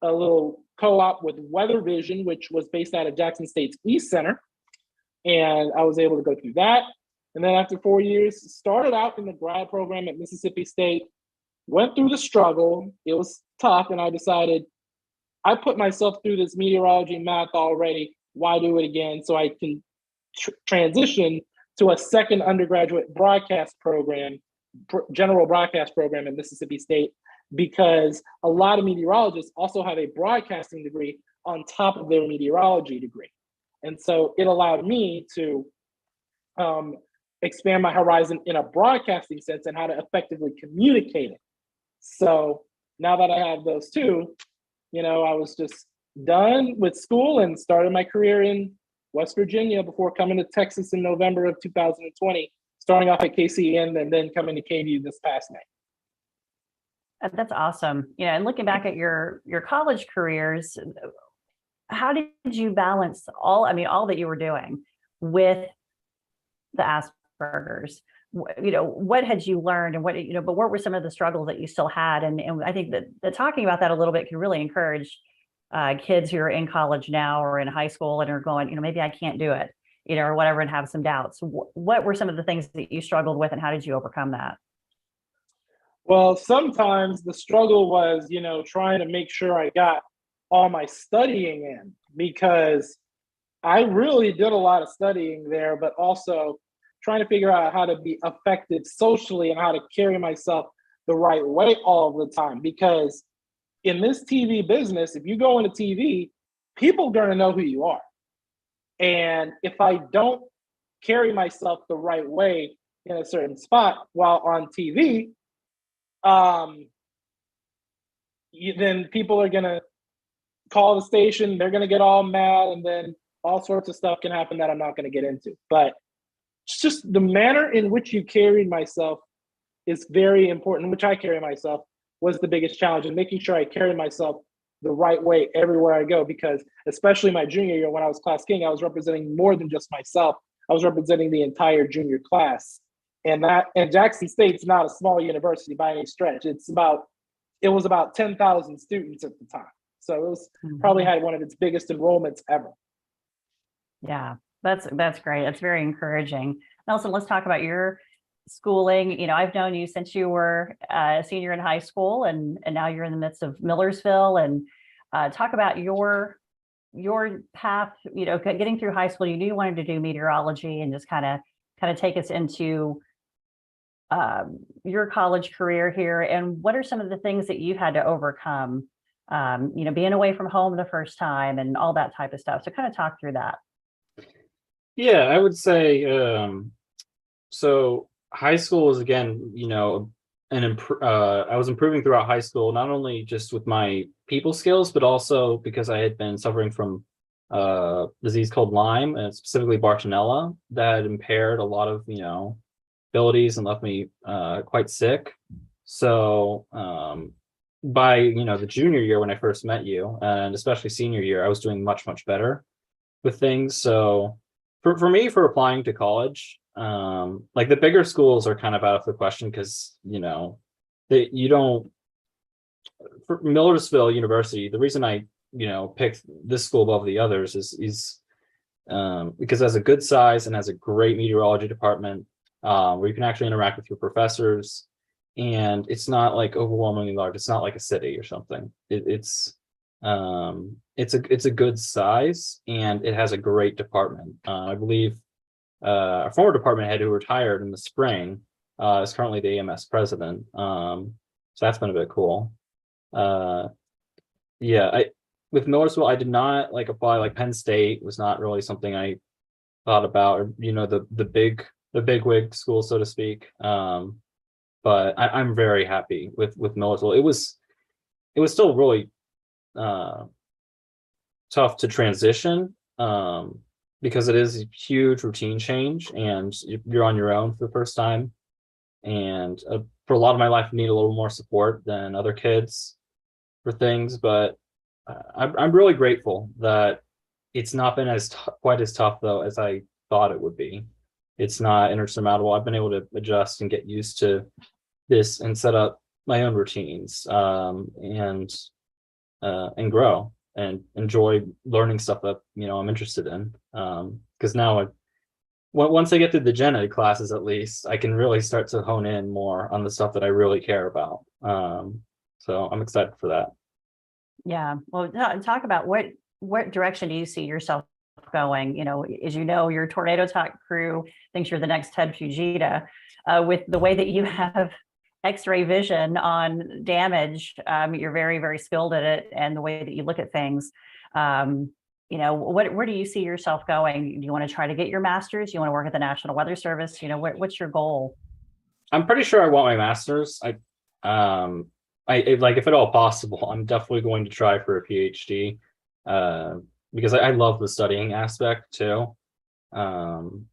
little co-op with Weather Vision, which was based out of Jackson State's East Center. And I was able to go through that. And then after 4 years, started out in the grad program at Mississippi State, went through the struggle. It was tough. And I decided I put myself through this meteorology and math already. Why do it again? So I can transition to a second undergraduate broadcast program, general broadcast program at Mississippi State, because a lot of meteorologists also have a broadcasting degree on top of their meteorology degree. And so it allowed me to expand my horizon in a broadcasting sense and how to effectively communicate it. So now that I have those two, I was just done with school and started my career in West Virginia before coming to Texas in November of 2020, starting off at KCN and then coming to KVU this past May. That's awesome. And looking back at your college careers, how did you balance all that you were doing with the Asperger's? What had you learned, and but what were some of the struggles that you still had? And I think that talking about that a little bit can really encourage kids who are in college now or in high school and are going, maybe I can't do it, or whatever, and have some doubts. What were some of the things that you struggled with, and how did you overcome that? Well, sometimes the struggle was, trying to make sure I got all my studying in, because I really did a lot of studying there, but also trying to figure out how to be effective socially and how to carry myself the right way all the time. Because in this TV business, if you go into TV, people are going to know who you are. And if I don't carry myself the right way in a certain spot while on TV, then people are going to call the station, they're going to get all mad, and then all sorts of stuff can happen that I'm not going to get into. But it's just the manner in which you carried myself is very important, which I carry myself was the biggest challenge, and making sure I carry myself the right way everywhere I go, because especially my junior year when I was class king, I was representing more than just myself. I was representing the entire junior class. And Jackson State's not a small university by any stretch. It was about 10,000 students at the time. So it was probably had one of its biggest enrollments ever. Yeah, that's great. That's very encouraging. Nelson, let's talk about your schooling. I've known you since you were a senior in high school, and now you're in the midst of Millersville. And talk about your path. Getting through high school, you knew you wanted to do meteorology, and just kind of take us into your college career here. And what are some of the things that you've had to overcome? Being away from home the first time and all that type of stuff. So kind of talk through that. Yeah, I would say so high school was, again, I was improving throughout high school, not only just with my people skills, but also because I had been suffering from a disease called Lyme, and specifically Bartonella, that had impaired a lot of abilities and left me quite sick. So by the junior year when I first met you, and especially senior year, I was doing much better with things. So for me, for applying to college, like the bigger schools are kind of out of the question, because you don't. For Millersville University, the reason I picked this school above the others is because it has a good size and has a great meteorology department where you can actually interact with your professors, and it's not like overwhelmingly large. It's not like a city or something. It's a good size, and it has a great department. I believe our former department head, who retired in the spring, is currently the AMS president. So that's been a bit cool. With Millersville, I did not apply. Like Penn State was not really something I thought about, or the big wig school, so to speak. But I'm very happy with Millersville. It was still really tough to transition because it is a huge routine change, and you're on your own for the first time. And for a lot of my life, I need a little more support than other kids for things. But I'm really grateful that it's not been quite as tough though as I thought it would be. It's not insurmountable. I've been able to adjust and get used to this and set up my own routines, and grow and enjoy learning stuff that I'm interested in. Because now once I get through the gen ed classes, at least I can really start to hone in more on the stuff that I really care about. So I'm excited for that. Yeah. Well, talk about what direction do you see yourself going? As your Tornado Talk crew thinks you're the next Ted Fujita, with the way that you have X-ray vision on damage. You're very, very skilled at it, and the way that you look at things. Where do you see yourself going? Do you want to try to get your master's? Do you want to work at the National Weather Service? What's your goal? I'm pretty sure I want my master's. I like, if at all possible, I'm definitely going to try for a PhD, because I love the studying aspect too. And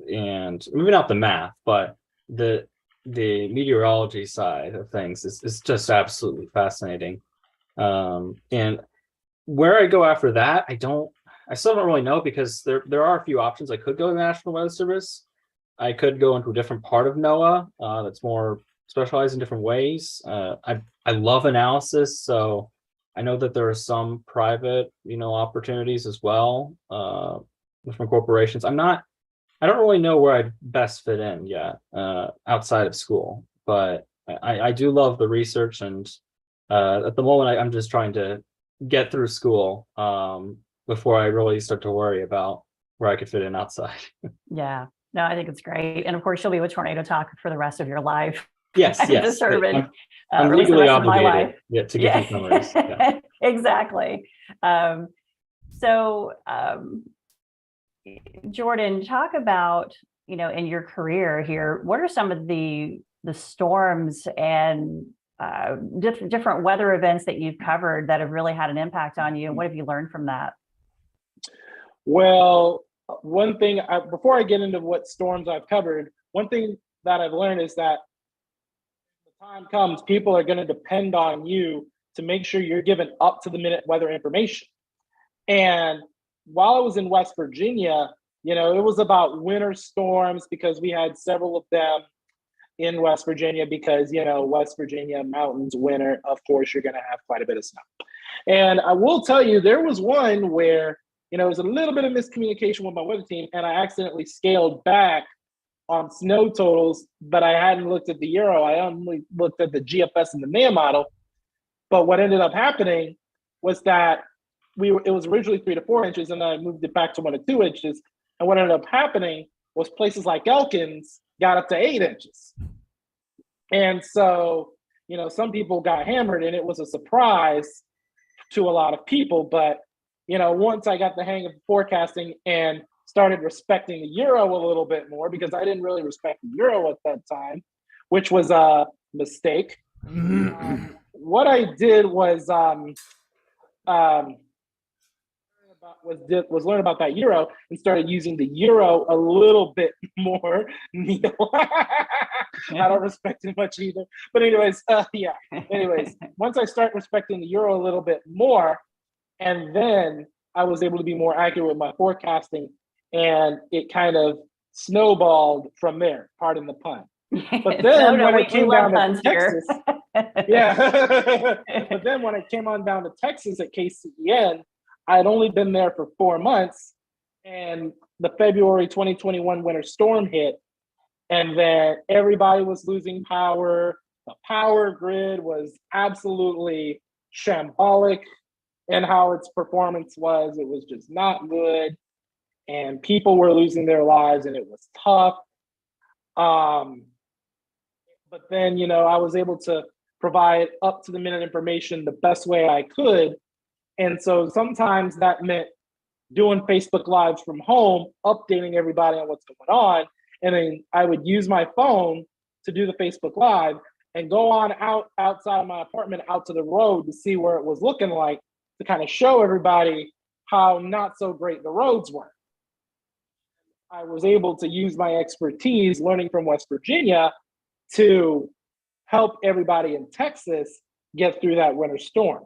maybe not the math, but the meteorology side of things is just absolutely fascinating. And where I go after that, I still don't really know, because there are a few options. I could go to the National Weather Service. I could go into a different part of NOAA that's more specialized in different ways. I love analysis, so I know that there are some private, opportunities as well, from corporations. I don't really know where I'd best fit in yet, outside of school, but I do love the research, and at the moment I'm just trying to get through school before I really start to worry about where I could fit in outside. Yeah. No, I think it's great. And of course, you'll be with Tornado Talk for the rest of your life. Yes. I'm or at least the legally rest of my obligated life. to give you summaries. Yeah. Exactly. So, Jordan, talk about, in your career here, what are some of the storms and different weather events that you've covered that have really had an impact on you, and what have you learned from that? Well, one thing, before I get into what storms I've covered, one thing that I've learned is that when the time comes, people are going to depend on you to make sure you're given up to the minute weather information. And while I was in West Virginia, it was about winter storms, because we had several of them in West Virginia, because, West Virginia mountains, winter, of course, you're going to have quite a bit of snow. And I will tell you, there was one where, it was a little bit of miscommunication with my weather team, and I accidentally scaled back on snow totals, but I hadn't looked at the Euro. I only looked at the GFS and the NAM model. But what ended up happening was that it was originally 3 to 4 inches, and I moved it back to 1 to 2 inches. And what ended up happening was places like Elkins got up to 8 inches. And so, some people got hammered, and it was a surprise to a lot of people. But, once I got the hang of forecasting and started respecting the Euro a little bit more, because I didn't really respect the Euro at that time, which was a mistake. What I did was learn about that Euro and started using the Euro a little bit more. I don't respect it much either. But anyways, once I start respecting the Euro a little bit more, and then I was able to be more accurate with my forecasting, and it kind of snowballed from there, pardon the pun. But then when it came down to Texas, but then when it came on down to Texas at KCEN, I had only been there for 4 months, and the February 2021 winter storm hit, and then everybody was losing power. The power grid was absolutely shambolic in how its performance was. It was just not good, and people were losing their lives, and it was tough. But then, I was able to provide up-to-the-minute information the best way I could. And so sometimes that meant doing Facebook Lives from home, updating everybody on what's going on. And then I would use my phone to do the Facebook Live and go on outside of my apartment, out to the road to see where it was looking like, to kind of show everybody how not so great the roads were. I was able to use my expertise learning from West Virginia to help everybody in Texas get through that winter storm.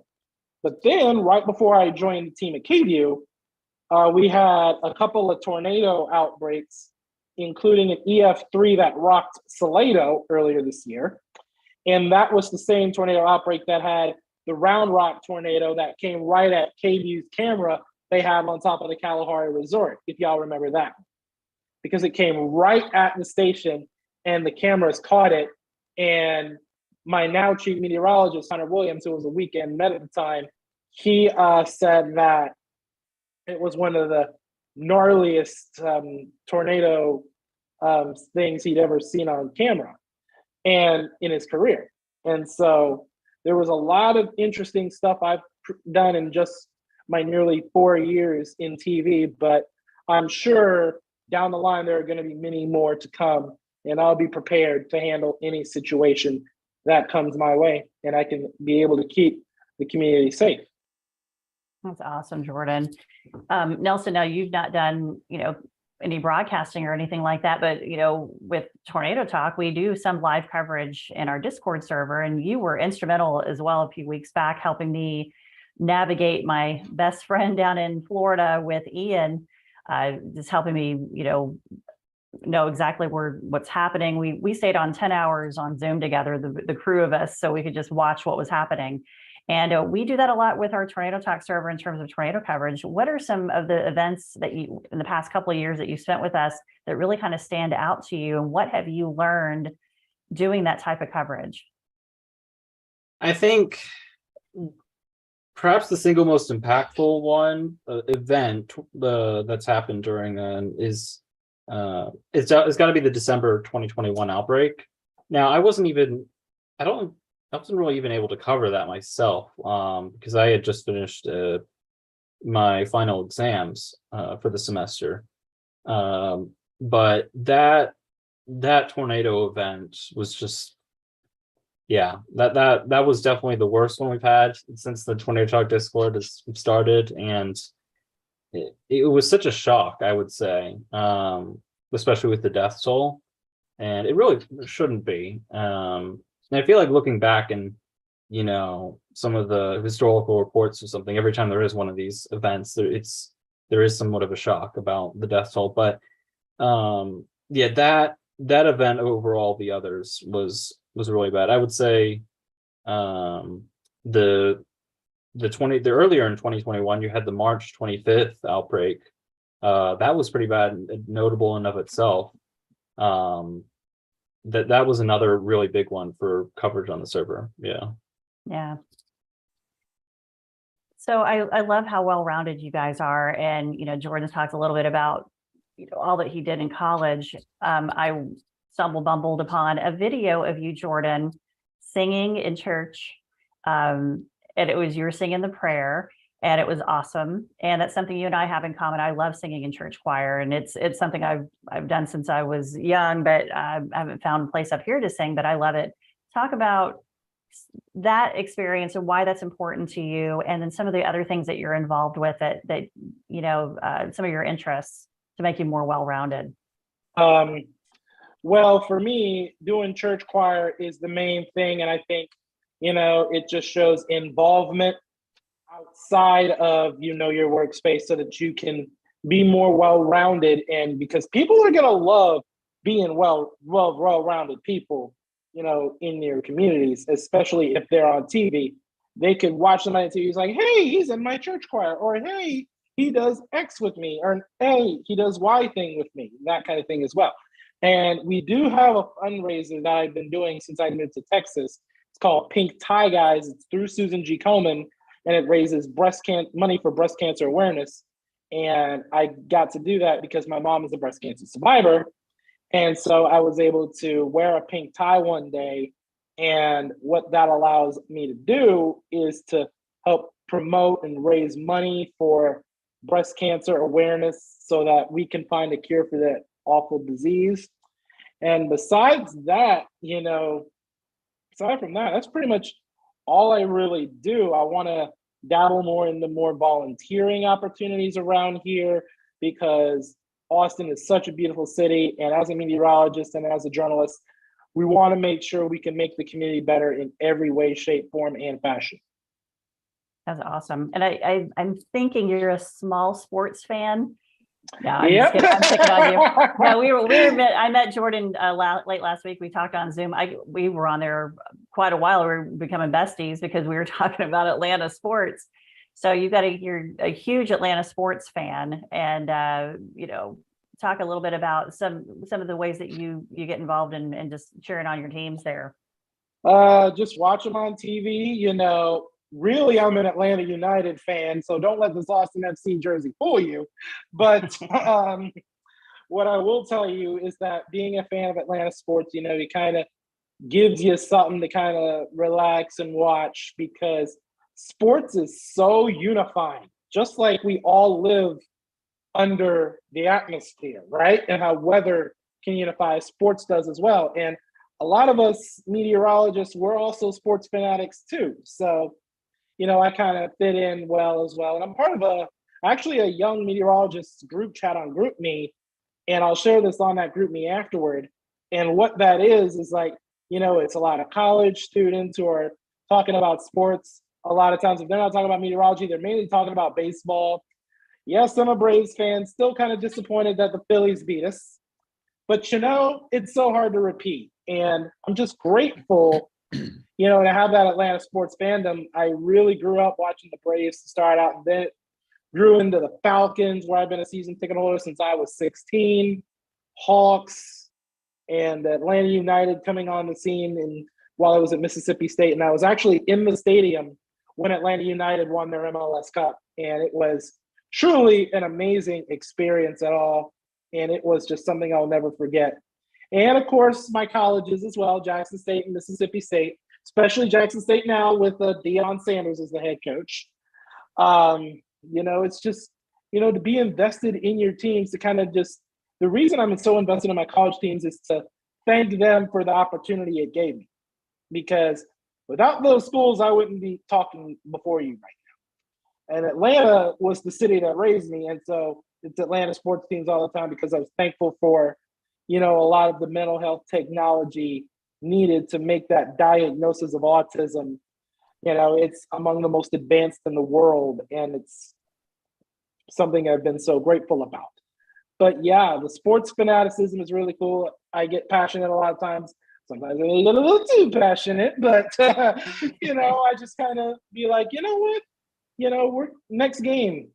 But then right before I joined the team at KView, we had a couple of tornado outbreaks, including an EF3 that rocked Salado earlier this year. And that was the same tornado outbreak that had the Round Rock tornado that came right at KVU's camera they have on top of the Kalahari Resort, if y'all remember that. Because it came right at the station and the cameras caught it. And my now chief meteorologist, Hunter Williams, who was a weekend med at the time, he said that it was one of the gnarliest tornado things he'd ever seen on camera and in his career. And so there was a lot of interesting stuff I've done in just my nearly 4 years in TV, but I'm sure down the line there are going to be many more to come, and I'll be prepared to handle any situation that comes my way, and I can be able to keep the community safe. That's awesome, Jordan. Nelson, now you've not done, any broadcasting or anything like that, but, with Tornado Talk, we do some live coverage in our Discord server, and you were instrumental as well a few weeks back, helping me navigate my best friend down in Florida with Ian, just helping me, know exactly what's happening. We stayed on 10 hours on Zoom together, the crew of us, so we could just watch what was happening. And we do that a lot with our Tornado Talk server in terms of tornado coverage. What are some of the events that you, in the past couple of years that you spent with us, that really kind of stand out to you? And what have you learned doing that type of coverage? I think perhaps the single most impactful event that's happened during it's got to be the December 2021 outbreak. Now, I wasn't really even able to cover that myself because I had just finished my final exams for the semester. But that tornado event was just, that was definitely the worst one we've had since the Tornado Talk Discord has started, and it was such a shock, I would say, especially with the death toll, and it really shouldn't be. And I feel like looking back and, some of the historical reports or something, every time there is one of these events, there is somewhat of a shock about the death toll. But that event overall, the others was really bad. I would say the earlier in 2021, you had the March 25th outbreak. That was pretty bad and notable in of itself. That was another really big one for coverage on the server. Yeah. So I love how well-rounded you guys are. And, Jordan's talked a little bit about, all that he did in college. I bumbled upon a video of you, Jordan, singing in church. And it was you were singing the prayer, and it was awesome. And that's something you and I have in common. I love singing in church choir, and it's something I've done since I was young, but I haven't found a place up here to sing, but I love it. Talk about that experience and why that's important to you, and then some of the other things that you're involved with that some of your interests to make you more well-rounded. Well, for me, doing church choir is the main thing, and I think, it just shows involvement outside of your workspace so that you can be more well-rounded, and because people are going to love being well-rounded people in your communities, especially if they're on TV. They could watch them on TV. It's like, hey, he's in my church choir, or hey, he does X with me, or hey, he does Y thing with me, that kind of thing as well. And we do have a fundraiser that I've been doing since I moved to Texas. It's called Pink Tie Guys. It's through Susan G. Komen, and it raises money for breast cancer awareness. And I got to do that because my mom is a breast cancer survivor. And so I was able to wear a pink tie one day. And what that allows me to do is to help promote and raise money for breast cancer awareness so that we can find a cure for that awful disease. And besides that, aside from that, that's pretty much all I really do. I want to dabble more in the more volunteering opportunities around here because Austin is such a beautiful city. And as a meteorologist and as a journalist, we want to make sure we can make the community better in every way, shape, form, and fashion. That's awesome. And I'm thinking you're a small sports fan. No, Yep. I'm picking on you. No, I met Jordan late last week. We talked on Zoom. We were on there quite a while. We were becoming besties because we were talking about Atlanta sports. So you're a huge Atlanta sports fan, and talk a little bit about some of the ways that you get involved in just cheering on your teams there. Just watch them on TV. Really, I'm an Atlanta United fan, so don't let this Austin FC jersey fool you. But what I will tell you is that being a fan of Atlanta sports, it kind of gives you something to kind of relax and watch, because sports is so unifying, just like we all live under the atmosphere, right? And how weather can unify, sports does as well. And a lot of us meteorologists, we're also sports fanatics too. So, I kind of fit in well as well. And I'm part of actually a young meteorologists group chat on GroupMe, and I'll share this on that GroupMe afterward. And what that is like, it's a lot of college students who are talking about sports. A lot of times, if they're not talking about meteorology, they're mainly talking about baseball. Yes, I'm a Braves fan, still kind of disappointed that the Phillies beat us. But, it's so hard to repeat. And I'm just grateful, to have that Atlanta sports fandom. I really grew up watching the Braves to start out, and then it grew into the Falcons, where I've been a season ticket holder since I was 16, Hawks, and Atlanta United coming on the scene while I was at Mississippi State. And I was actually in the stadium when Atlanta United won their MLS Cup. And it was truly an amazing experience at all. And it was just something I'll never forget. And of course, my colleges as well, Jackson State and Mississippi State, especially Jackson State now with Deion Sanders as the head coach. It's just, to be invested in your teams, to kind of just, the reason I'm so invested in my college teams is to thank them for the opportunity it gave me. Because without those schools, I wouldn't be talking before you right now. And Atlanta was the city that raised me. And so it's Atlanta sports teams all the time, because I was thankful for, a lot of the mental health technology needed to make that diagnosis of autism. It's among the most advanced in the world, and it's something I've been so grateful about. But yeah, the sports fanaticism is really cool. I get passionate a lot of times. Sometimes I get a little too passionate, but I just kind of be like, you know what? We're next game,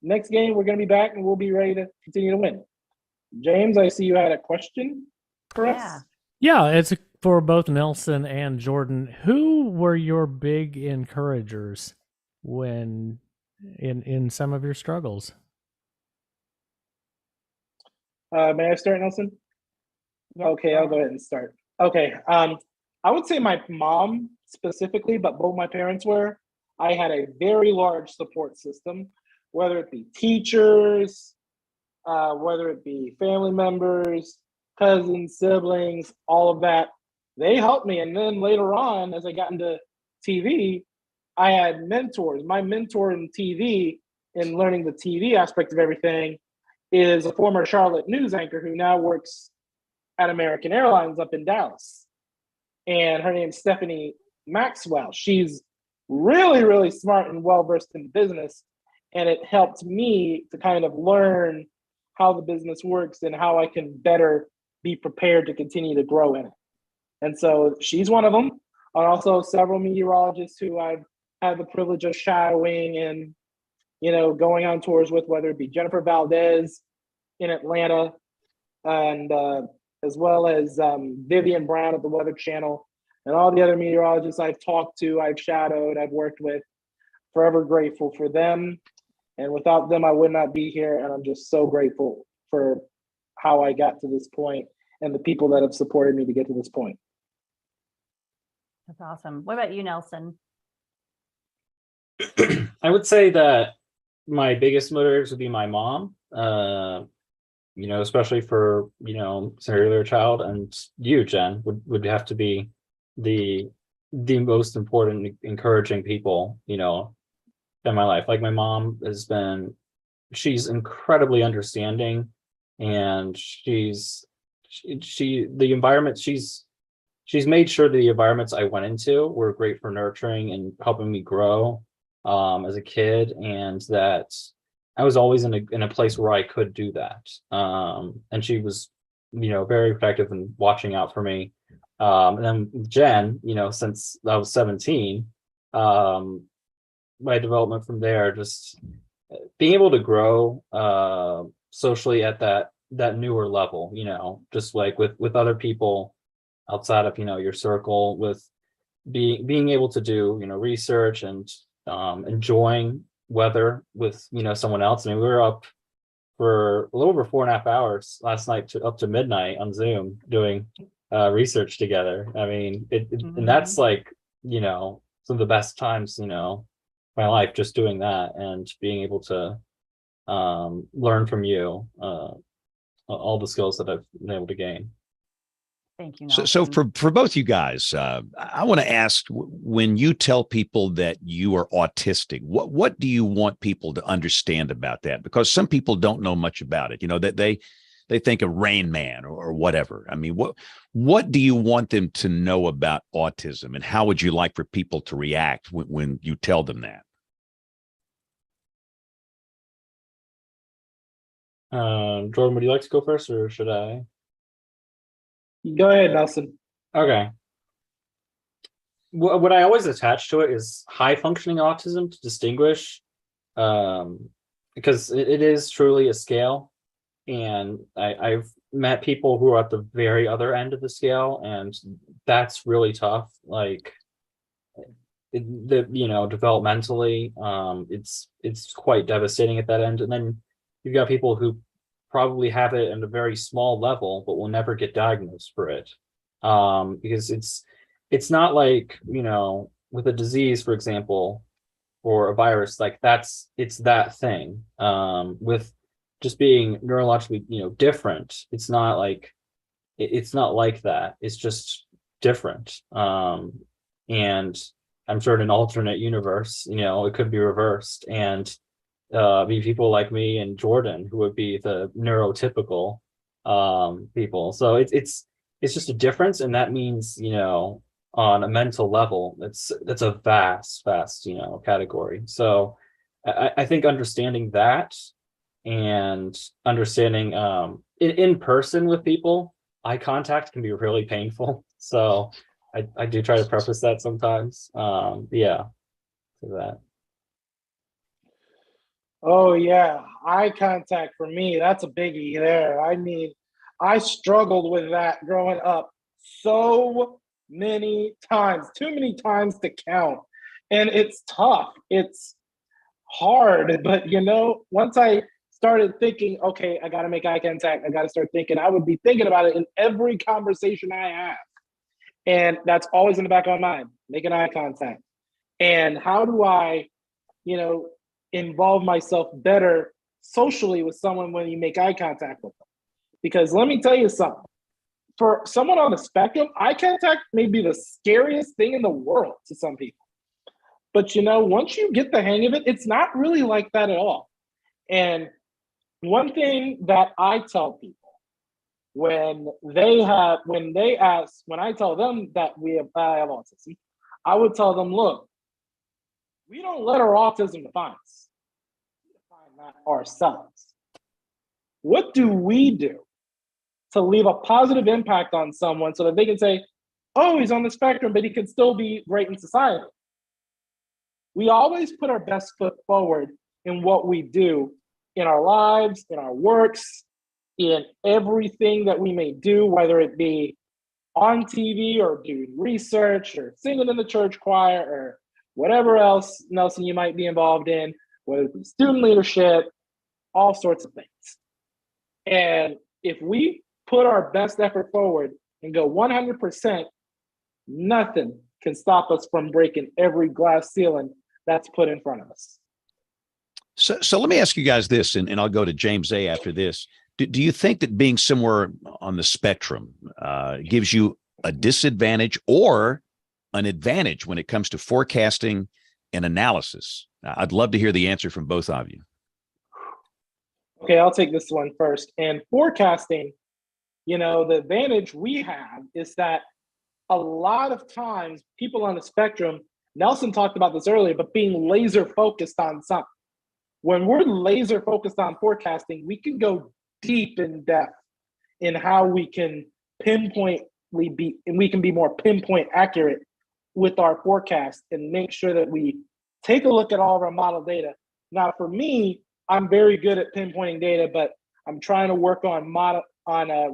we're going to be back, and we'll be ready to continue to win. James, I see you had a question for us. Yeah, it's for both Nelson and Jordan. Who were your big encouragers when in some of your struggles? May I start, Nelson? Okay, I'll go ahead and start. Okay, I would say my mom specifically, but both my parents were. I had a very large support system, whether it be teachers, whether it be family members, cousins, siblings, all of that. They helped me. And then later on, as I got into TV, I had mentors. My mentor in TV, in learning the TV aspect of everything, is a former Charlotte news anchor who now works at American Airlines up in Dallas. And her name's Stephanie Maxwell. She's really, really smart and well-versed in business. And it helped me to kind of learn how the business works and how I can better be prepared to continue to grow in it. And so she's one of them. And also several meteorologists who I've had the privilege of shadowing and, going on tours with, whether it be Jennifer Valdez in Atlanta, and as well as Vivian Brown at the Weather Channel, and all the other meteorologists I've talked to, I've shadowed, I've worked with. Forever grateful for them. And without them, I would not be here. And I'm just so grateful for how I got to this point and the people that have supported me to get to this point. That's awesome. What about you, Nelson? I would say that my biggest motivators would be my mom, especially for, cellular child, and you, Jen, would have to be the most important encouraging people, in my life. Like my mom she's incredibly understanding, and she's made sure the environments I went into were great for nurturing and helping me grow. as a kid, and that I was always in a place where I could do that. And she was, very protective and watching out for me. And then Jen, since I was 17, my development from there, just being able to grow socially at that newer level, just like with other people outside of your circle, with being able to do research and enjoying weather with someone else. I mean, we were up for a little over 4.5 hours last night up to midnight on Zoom doing research together. I mean, and that's like some of the best times my life, just doing that and being able to learn from you all the skills that I've been able to gain. Thank you, So Nelson. for both you guys, I want to ask, when you tell people that you are autistic, what do you want people to understand about that? Because some people don't know much about it. That they think of Rain Man or whatever. I mean, what do you want them to know about autism, and how would you like for people to react when you tell them that? Jordan, would you like to go first, or should I? Go ahead, Nelson. Okay. What I always attach to it is high functioning autism, to distinguish, because it is truly a scale, and I've met people who are at the very other end of the scale, and that's really tough. Like developmentally, it's quite devastating at that end. And then you've got people who probably have it at a very small level, but will never get diagnosed for it. Because it's not like, with a disease, for example, or a virus, like it's that thing. With just being neurologically, different, it's not like that. It's just different. And I'm sure in an alternate universe, it could be reversed, and be people like me and Jordan who would be the neurotypical people. So it's just a difference, and that means on a mental level, that's a vast category. So I think understanding that, and understanding in person with people, eye contact can be really painful. So I do try to preface that sometimes. Yeah, for that. Oh yeah, eye contact for me, that's a biggie there. I mean, I struggled with that growing up so many times, too many times to count. And it's tough. It's hard, but once I started thinking, okay, I got to make eye contact, I got to start thinking, I would be thinking about it in every conversation I have. And that's always in the back of my mind, making eye contact. And how do I, involve myself better socially with someone when you make eye contact with them? Because let me tell you something. For someone on the spectrum, eye contact may be the scariest thing in the world to some people. But once you get the hang of it, it's not really like that at all. And one thing that I tell people when I tell them that I have autism, I would tell them, look, we don't let our autism define us. We define that ourselves. What do we do to leave a positive impact on someone so that they can say, oh, he's on the spectrum, but he can still be great in society? We always put our best foot forward in what we do in our lives, in our works, in everything that we may do, whether it be on TV or doing research or singing in the church choir or whatever else, Nelson, you might be involved in, whether it be student leadership, all sorts of things. And if we put our best effort forward and go 100%, nothing can stop us from breaking every glass ceiling that's put in front of us. So let me ask you guys this, and I'll go to James A after this. Do you think that being somewhere on the spectrum gives you a disadvantage or an advantage when it comes to forecasting and analysis? I'd love to hear the answer from both of you. Okay, I'll take this one first. And forecasting, the advantage we have is that a lot of times people on the spectrum Nelson talked about this earlier, but being laser focused on something. When we're laser focused on forecasting, we can go deep in depth in how we can we can be more pinpoint accurate with our forecast and make sure that we take a look at all of our model data. Now, for me, I'm very good at pinpointing data, but I'm trying to work on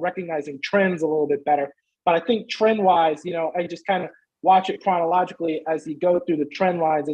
recognizing trends a little bit better. But I think trend wise, I just kind of watch it chronologically as you go through the trend lines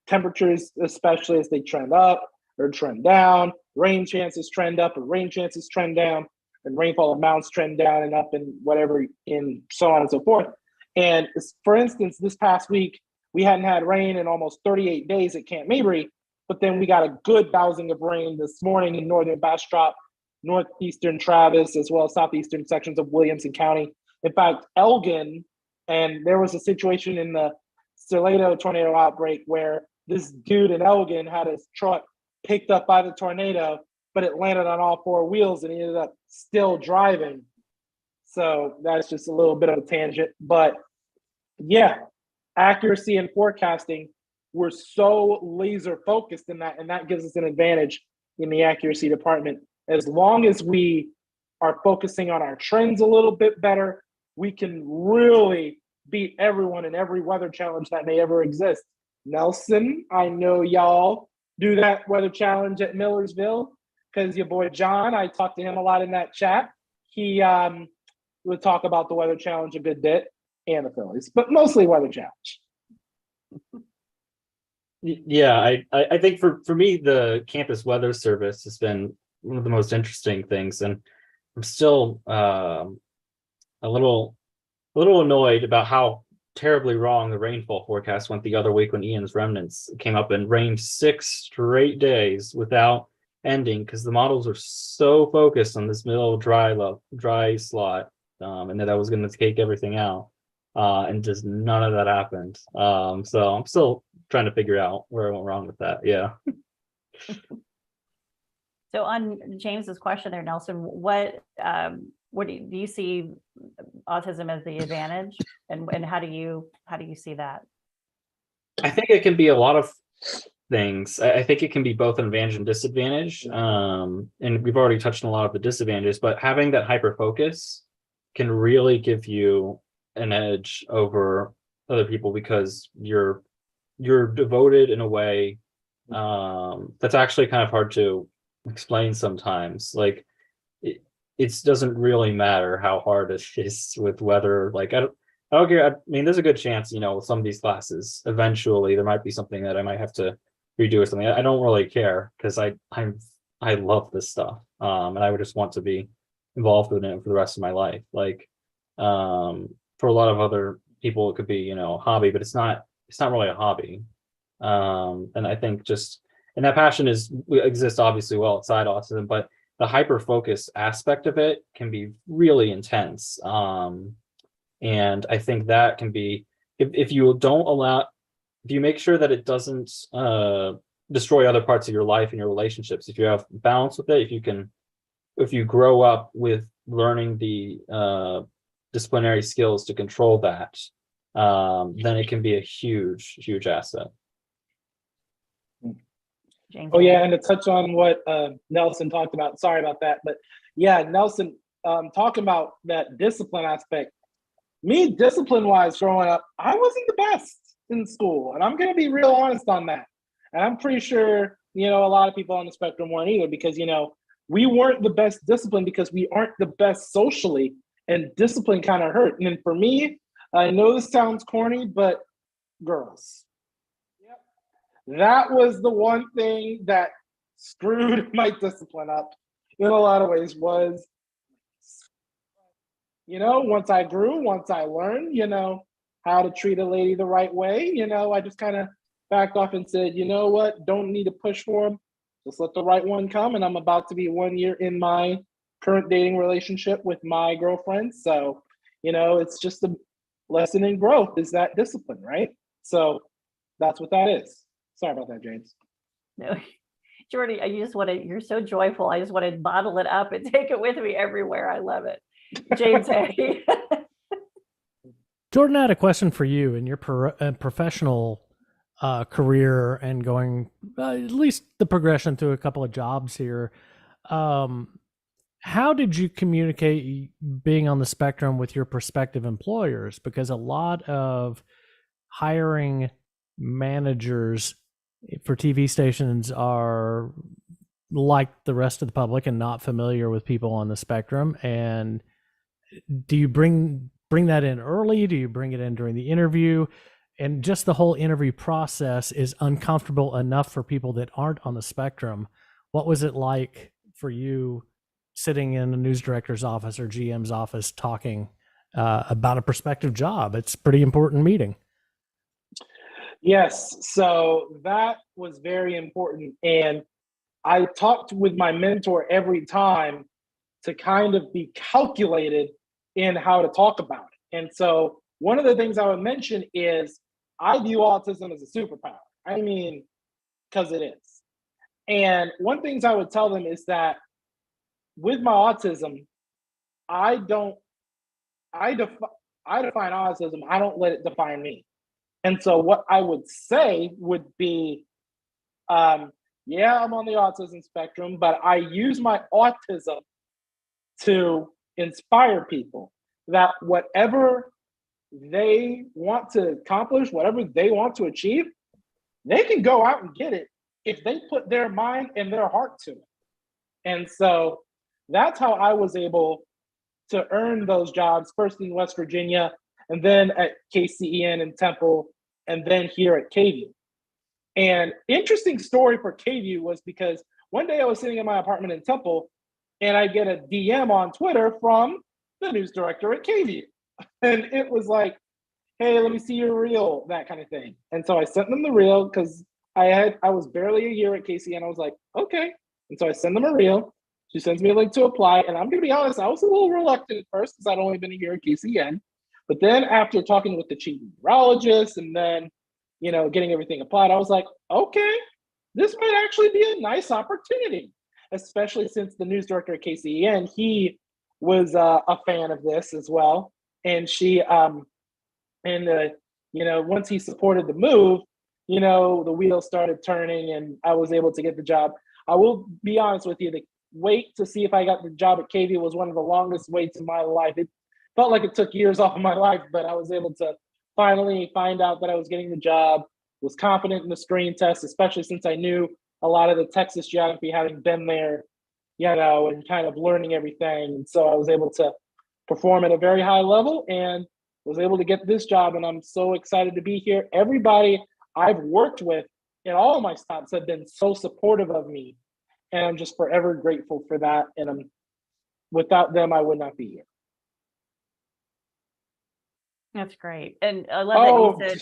temperatures, especially as they trend up or trend down, rain chances trend up or rain chances trend down, and rainfall amounts trend down and up and whatever, and so on and so forth. And for instance, this past week, we hadn't had rain in almost 38 days at Camp Mabry, but then we got a good dousing of rain this morning in northern Bastrop, northeastern Travis, as well as southeastern sections of Williamson County. In fact, Elgin, and there was a situation in the Salado tornado outbreak where this dude in Elgin had his truck picked up by the tornado, but it landed on all four wheels and he ended up still driving. So that's just a little bit of a tangent. But yeah, accuracy and forecasting, we're so laser focused in that, and that gives us an advantage in the accuracy department. As long as we are focusing on our trends a little bit better, we can really beat everyone in every weather challenge that may ever exist. Nelson, I know y'all do that weather challenge at Millersville because your boy John, I talked to him a lot in that chat. He would talk about the weather challenge a good bit and the Phillies, but mostly weather challenge. Yeah, I think for me, the campus weather service has been one of the most interesting things, and I'm still a little annoyed about how terribly wrong the rainfall forecast went the other week when Ian's remnants came up and rained 6 straight days without ending because the models are so focused on this middle dry slot, and that I was going to take everything out, and just none of that happened. So I'm still trying to figure out where I went wrong with that. Yeah. So on James's question there, Nelson, what do you see autism as the advantage, and how do you see that? I think it can be a lot of things. I think it can be both an advantage and disadvantage. And we've already touched on a lot of the disadvantages, but having that hyper focus can really give you an edge over other people because you're devoted in a way that's actually kind of hard to explain sometimes. Like it doesn't really matter how hard it is with weather. Like I don't care. I mean, there's a good chance, with some of these classes, eventually there might be something that I might have to redo or something. I don't really care because I love this stuff. And I would just want to be involved in it for the rest of my life. Like for a lot of other people, it could be, a hobby, but it's not really a hobby. And I think and that passion exists obviously well outside autism, but the hyper focus aspect of it can be really intense. And I think that can be, if you make sure that it doesn't destroy other parts of your life and your relationships, if you have balance with it, if you grow up with learning the disciplinary skills to control that, then it can be a huge, huge asset. James. Oh yeah, and to touch on what Nelson talked about, sorry about that, but yeah, Nelson, talking about that discipline aspect, me discipline-wise growing up, I wasn't the best in school, and I'm going to be real honest on that. And I'm pretty sure, a lot of people on the spectrum weren't either because, we weren't the best discipline because we aren't the best socially, and discipline kind of hurt. And then for me, I know this sounds corny, but girls. That was the one thing that screwed my discipline up in a lot of ways was, once I grew, once I learned, how to treat a lady the right way, I just kind of backed off and said, you know what, don't need to push for them. Just let the right one come. And I'm about to be 1 year in my current dating relationship with my girlfriend. So, it's just a lesson in growth is that discipline, right? So that's what that is. Sorry about that, James. No, Jordy, you're so joyful. I just want to bottle it up and take it with me everywhere. I love it. James, hey. Jordan, I had a question for you in your professional career and going at least the progression through a couple of jobs here. How did you communicate being on the spectrum with your prospective employers? Because a lot of hiring managers for TV stations are like the rest of the public and not familiar with people on the spectrum. And do you bring that in early? Do you bring it in during the interview? And just the whole interview process is uncomfortable enough for people that aren't on the spectrum. What was it like for you sitting in a news director's office or GM's office talking about a prospective job? It's a pretty important meeting. Yes, so that was very important. And I talked with my mentor every time to kind of be calculated in how to talk about it. And so one of the things I would mention is I view autism as a superpower. I mean, because it is. And one thing I would tell them is that with my autism, I define autism. I don't let it define me. And so what I would say would be, yeah, I'm on the autism spectrum, but I use my autism to inspire people that whatever they want to accomplish, whatever they want to achieve, they can go out and get it if they put their mind and their heart to it. And so that's how I was able to earn those jobs, first in West Virginia, and then at KCEN in Temple, and then here at KVUE. And interesting story for KVUE was because one day I was sitting in my apartment in Temple, and I get a DM on Twitter from the news director at KVUE. And it was like, hey, let me see your reel, that kind of thing. And so I sent them the reel because I was barely a year at KCEN. I was like, okay. And so I send them a reel. She sends me a link to apply. And I'm going to be honest, I was a little reluctant at first because I'd only been a year at KCEN. But then after talking with the chief meteorologist and then, getting everything applied, I was like, okay, this might actually be a nice opportunity, especially since the news director at KCEN, he was a fan of this as well. And once he supported the move, the wheels started turning and I was able to get the job. I will be honest with you, the wait to see if I got the job at KVUE was one of the longest waits in my life. It felt like it took years off of my life, but I was able to finally find out that I was getting the job, was confident in the screen test, especially since I knew a lot of the Texas geography, having been there, and kind of learning everything. And so I was able to perform at a very high level and was able to get this job. And I'm so excited to be here. Everybody I've worked with in all of my stops have been so supportive of me. And I'm just forever grateful for that. And without them, I would not be here. That's great. And I love that you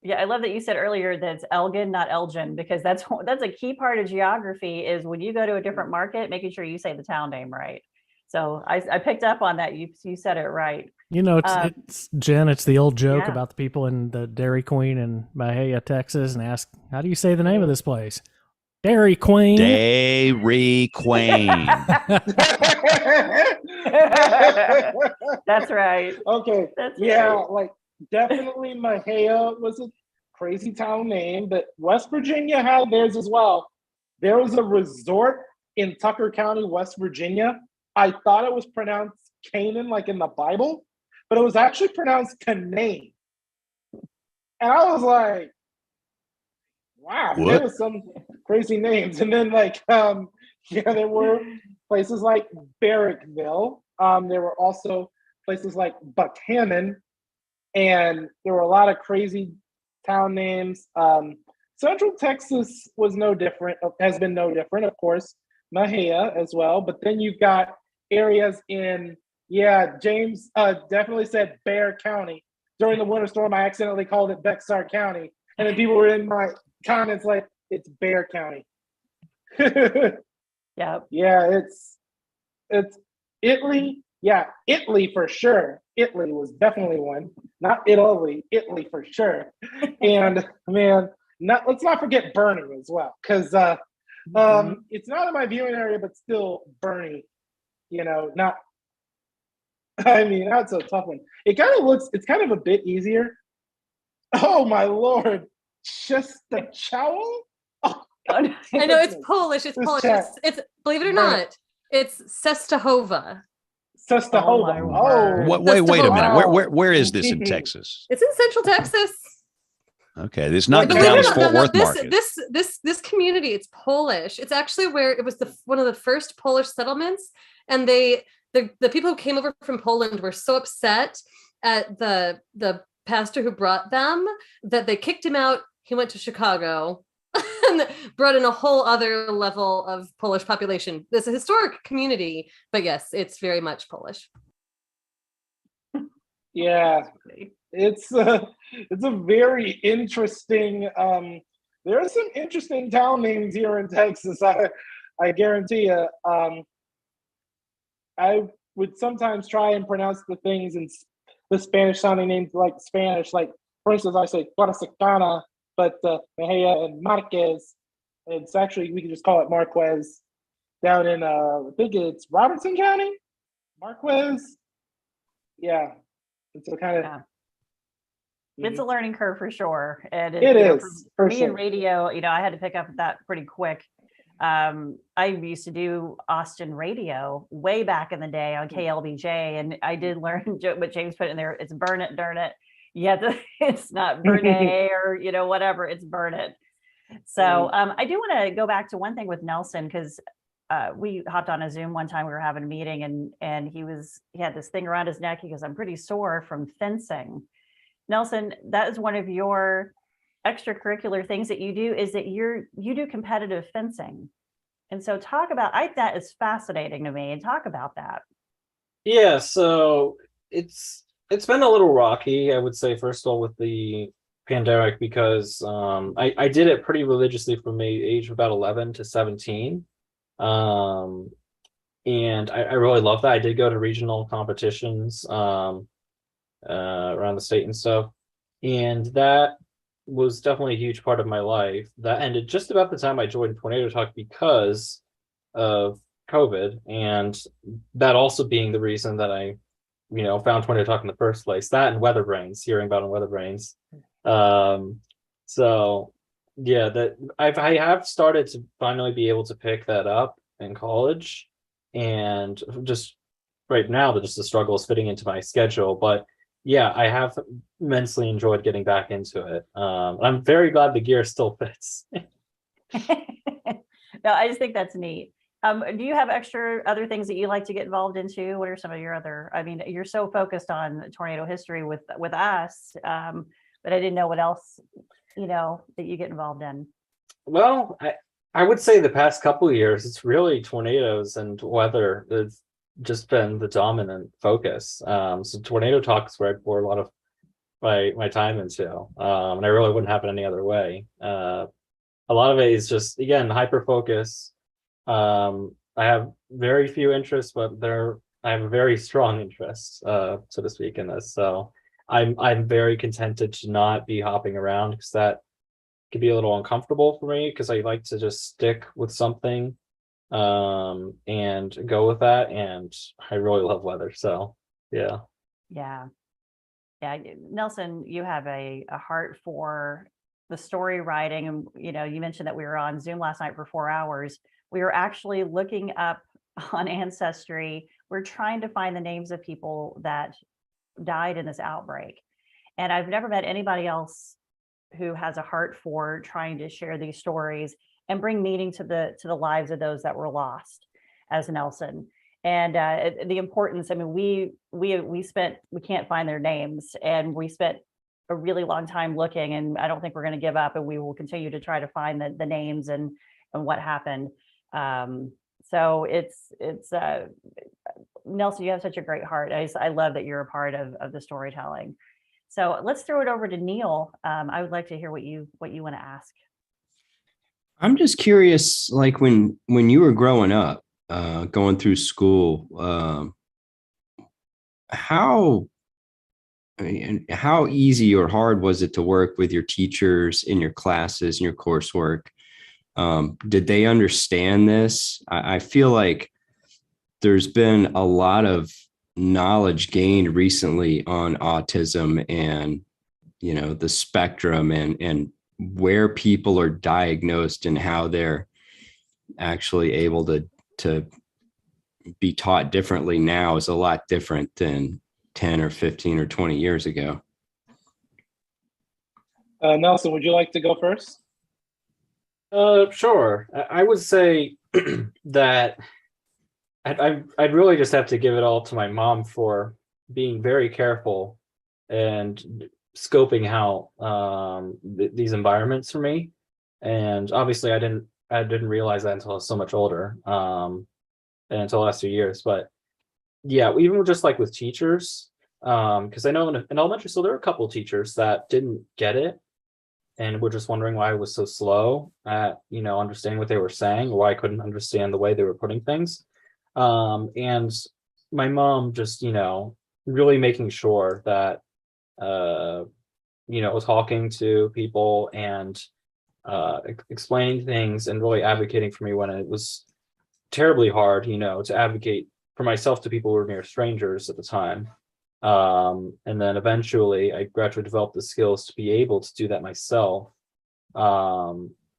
said, I love that you said earlier that it's Elgin, not Elgin, because that's a key part of geography is when you go to a different market, making sure you say the town name right. So I picked up on that. You said it right. It's Jen, it's the old joke about the people in the Dairy Queen in Bahia, Texas, and ask, how do you say the name of this place? Dairy Queen. Dairy Queen. That's right. Okay. That's right. Like definitely Mahia was a crazy town name, but West Virginia had theirs as well. There was a resort in Tucker County, West Virginia. I thought it was pronounced Canaan, like in the Bible, but it was actually pronounced Canaan. And I was like, wow, there was some crazy names. And then there were places like Barrickville. There were also places like Buckhannon, and there were a lot of crazy town names. Central Texas was no different, has been no different, of course, Mahia as well. But then you've got areas in, James definitely said Bear County. During the winter storm, I accidentally called it Bexar County. And then people were in my comments like, it's Bear County. Yeah. Yeah, it's Italy. Yeah, Italy for sure. Italy was definitely one. Not Italy, Italy for sure. And man, let's not forget Bernie as well, because it's not in my viewing area, but still Bernie. I mean, that's a tough one. It kind of looks, it's kind of a bit easier. Oh my Lord. Czestochowa? Oh, I know it's Polish. It's This Polish. chat. It's believe it or Right. not, it's Czestochowa. Czestochowa. Oh, my Oh, Wait a minute. Wow. Where is this in Texas? It's in Central Texas. Okay, it's not Believe it or Dallas not, Fort Worth market. This community, it's Polish. It's actually where it was one of the first Polish settlements, and the people who came over from Poland were so upset at the pastor who brought them that they kicked him out. He went to Chicago and brought in a whole other level of Polish population. It's a historic community, but yes, it's very much Polish. Yeah, it's a very interesting. There are some interesting town names here in Texas. I guarantee you. I would sometimes try and pronounce the things in the Spanish sounding names like Spanish. Like, for instance, I say Guadalajara, but Mejia and Marquez. It's actually, we can just call it Marquez. Down in, I think it's Robertson County? Marquez? Yeah. It's a kind of. Yeah. It's a learning curve for sure. And It is, for me sure. in radio, I had to pick up that pretty quick. I used to do Austin radio way back in the day on KLBJ, and I did learn what James put in there. It's burn it, darn it. Yeah, it's not Bernay or whatever. It's burn it. So I do want to go back to one thing with Nelson, because we hopped on a Zoom one time. We were having a meeting, and he had this thing around his neck. He goes, "I'm pretty sore from fencing." Nelson, that is one of your extracurricular things that you do, is that you do competitive fencing. And so that is fascinating to me, and talk about that. Yeah, so it's been a little rocky, I would say, first of all, with the pandemic, because I did it pretty religiously from the age of about 11 to 17. And I really love that. I did go to regional competitions around the state and stuff. And that was definitely a huge part of my life. That ended just about the time I joined Tornado Talk because of COVID, and that also being the reason that I, found Tornado Talk in the first place. That and WeatherBrains, hearing about on WeatherBrains. So yeah, that I have started to finally be able to pick that up in college, and just right now the struggle is fitting into my schedule, but yeah, I have immensely enjoyed getting back into it. I'm very glad the gear still fits. No, I just think that's neat. Do you have other things that you like to get involved into? What are some of your other? I mean, you're so focused on tornado history with us, but I didn't know what else that you get involved in. Well, I would say the past couple of years, it's really tornadoes and weather that's just been the dominant focus. So Tornado Talk is where I pour a lot of my time into, and I really wouldn't happen any other way. A lot of it is just, again, hyper focus. I have very few interests, but I have a very strong interest, so to speak, in this. So I'm very contented to not be hopping around, because that could be a little uncomfortable for me, because I like to just stick with something and go with that. And I really love weather. So yeah. Nelson, you have a heart for the story writing, and you mentioned that we were on Zoom last night for 4 hours. We were actually looking up on Ancestry. We're trying to find the names of people that died in this outbreak, and I've never met anybody else who has a heart for trying to share these stories and bring meaning to the lives of those that were lost, as Nelson. And the importance, I mean, we can't find their names, and we spent a really long time looking, and I don't think we're going to give up, and we will continue to try to find the names and what happened. So it's Nelson, you have such a great heart. I love that you're a part of the storytelling. So let's throw it over to Neil. I would like to hear what you want to ask. I'm just curious, like when you were growing up, going through school, how easy or hard was it to work with your teachers in your classes and your coursework? Did they understand this? I feel like there's been a lot of knowledge gained recently on autism and, the spectrum and where people are diagnosed and how they're actually able to be taught differently now is a lot different than 10 or 15 or 20 years ago. Nelson, would you like to go first? Sure. I would say that I'd really just have to give it all to my mom for being very careful and scoping out these environments for me. And obviously, I didn't realize that until I was so much older, and until the last few years. But yeah, even just like with teachers, because I know in elementary school there were a couple of teachers that didn't get it and were just wondering why I was so slow at understanding what they were saying, or why I couldn't understand the way they were putting things. And my mom just really making sure that talking to people and explaining things and really advocating for me when it was terribly hard, to advocate for myself to people who were mere strangers at the time. And then eventually I gradually developed the skills to be able to do that myself.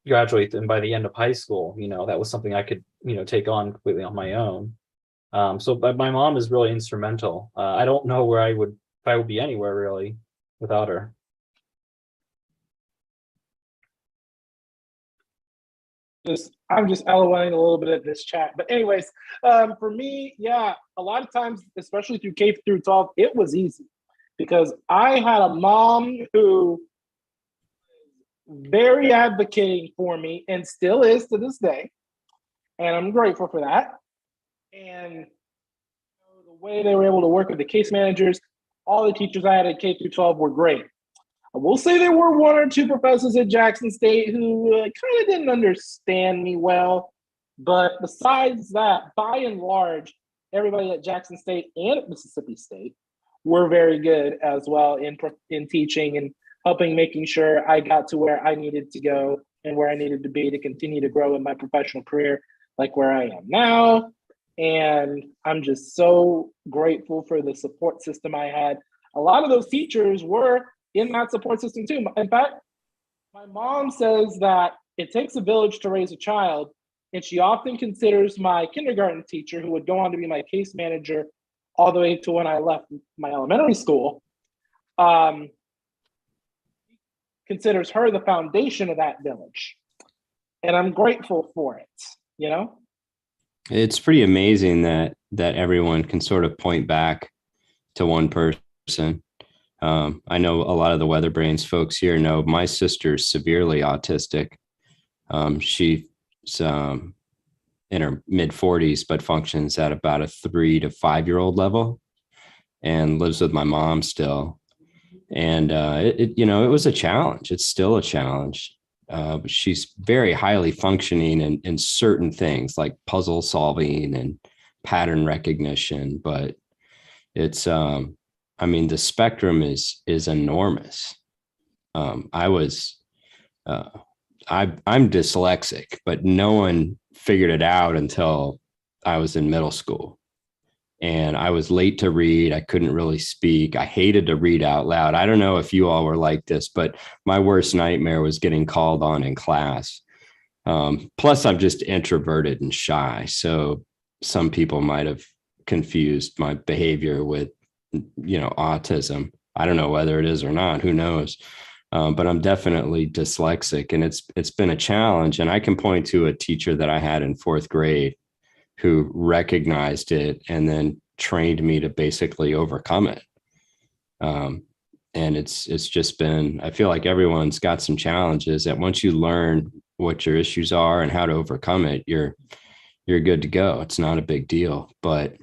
Gradually, and by the end of high school, that was something I could, take on completely on my own. But my mom is really instrumental. I don't know where if I would be anywhere really without her. I'm just LOLing a little bit at this chat. But anyways, for me, yeah, a lot of times, especially through K through 12, it was easy because I had a mom who was very advocating for me and still is to this day. And I'm grateful for that. And the way they were able to work with the case managers, all the teachers I had at K through 12 were great. I will say there were one or two professors at Jackson State who kind of didn't understand me well. But besides that, by and large, everybody at Jackson State and at Mississippi State were very good as well in teaching and helping, making sure I got to where I needed to go and where I needed to be to continue to grow in my professional career, like where I am now. And I'm just so grateful for the support system I had. A lot of those teachers were in that support system too. In fact, my mom says that it takes a village to raise a child, and she often considers my kindergarten teacher, who would go on to be my case manager all the way to when I left my elementary school, considers her the foundation of that village. And I'm grateful for it, It's pretty amazing that everyone can sort of point back to one person. I know a lot of the WeatherBrains folks here know my sister's severely autistic. She's in her mid 40s, but functions at about a 3 to 5 year old level and lives with my mom still. And it was a challenge. It's still a challenge. But she's very highly functioning in certain things like puzzle solving and pattern recognition. But it's, the spectrum is enormous. I'm dyslexic, but no one figured it out until I was in middle school. And I was late to read. I couldn't really speak. I hated to read out loud. I don't know if you all were like this, but my worst nightmare was getting called on in class. Plus, I'm just introverted and shy. So some people might have confused my behavior with, autism. I don't know whether it is or not. Who knows? But I'm definitely dyslexic, and it's been a challenge. And I can point to a teacher that I had in fourth grade who recognized it and then trained me to basically overcome it. And it's just been, I feel like everyone's got some challenges that once you learn what your issues are and how to overcome it, you're good to go. It's not a big deal, but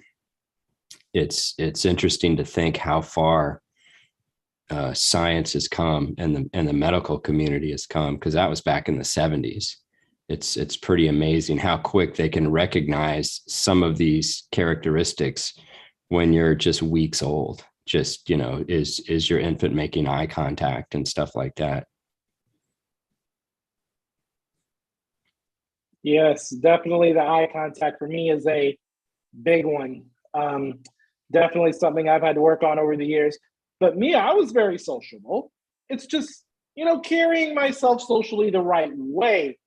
it's interesting to think how far science has come and the medical community has come, because that was back in the 70s. It's pretty amazing how quick they can recognize some of these characteristics when you're just weeks old. Just, is your infant making eye contact and stuff like that? Yes, definitely the eye contact for me is a big one. Definitely something I've had to work on over the years. But me, I was very sociable. It's just, carrying myself socially the right way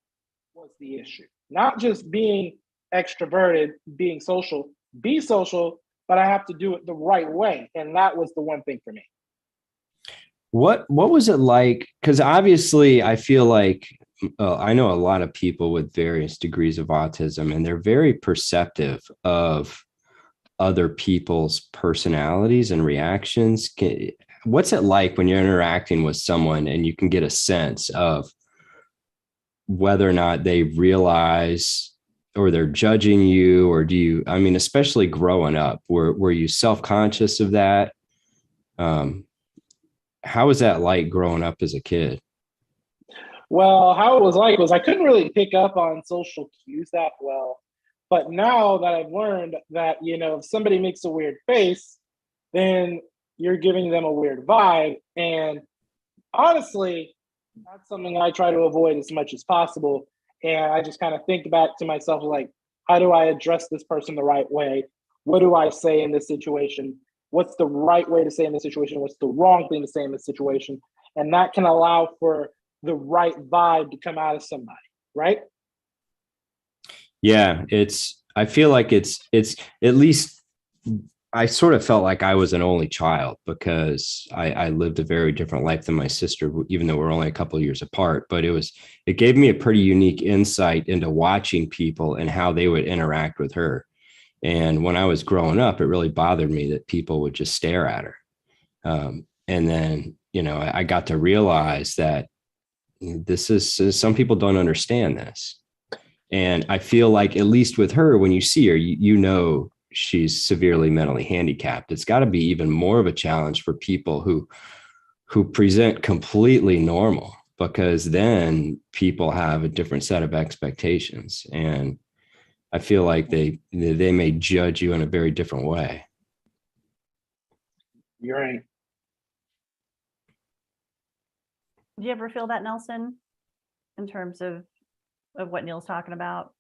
was the issue. Not just being extroverted, being social, be social, but I have to do it the right way. And that was the one thing for me. What was it like? Because obviously, I feel like I know a lot of people with various degrees of autism, and they're very perceptive of other people's personalities and reactions. What's it like when you're interacting with someone and you can get a sense of whether or not they realize or they're judging you, or do you, I mean, especially growing up, were you self-conscious of that? How was that like growing up as a kid? Well, how it was like was I couldn't really pick up on social cues that well. But now that I've learned that, if somebody makes a weird face, then you're giving them a weird vibe. And honestly, that's something I try to avoid as much as possible. And I just kind of think back to myself like, how do I address this person the right way? What do I say in this situation? What's the right way to say in this situation? What's the wrong thing to say in this situation? And that can allow for the right vibe to come out of somebody, right? Yeah, I feel like it's at least I sort of felt like I was an only child because I lived a very different life than my sister, even though we're only a couple of years apart. But it gave me a pretty unique insight into watching people and how they would interact with her. And when I was growing up, it really bothered me that people would just stare at her. And then, I got to realize that this is some people don't understand this. And I feel like, at least with her, when you see her, she's severely mentally handicapped. It's got to be even more of a challenge for people who present completely normal, because then people have a different set of expectations. And I feel like they may judge you in a very different way. You're right. Do you ever feel that, Nelson, in terms of what Neil's talking about?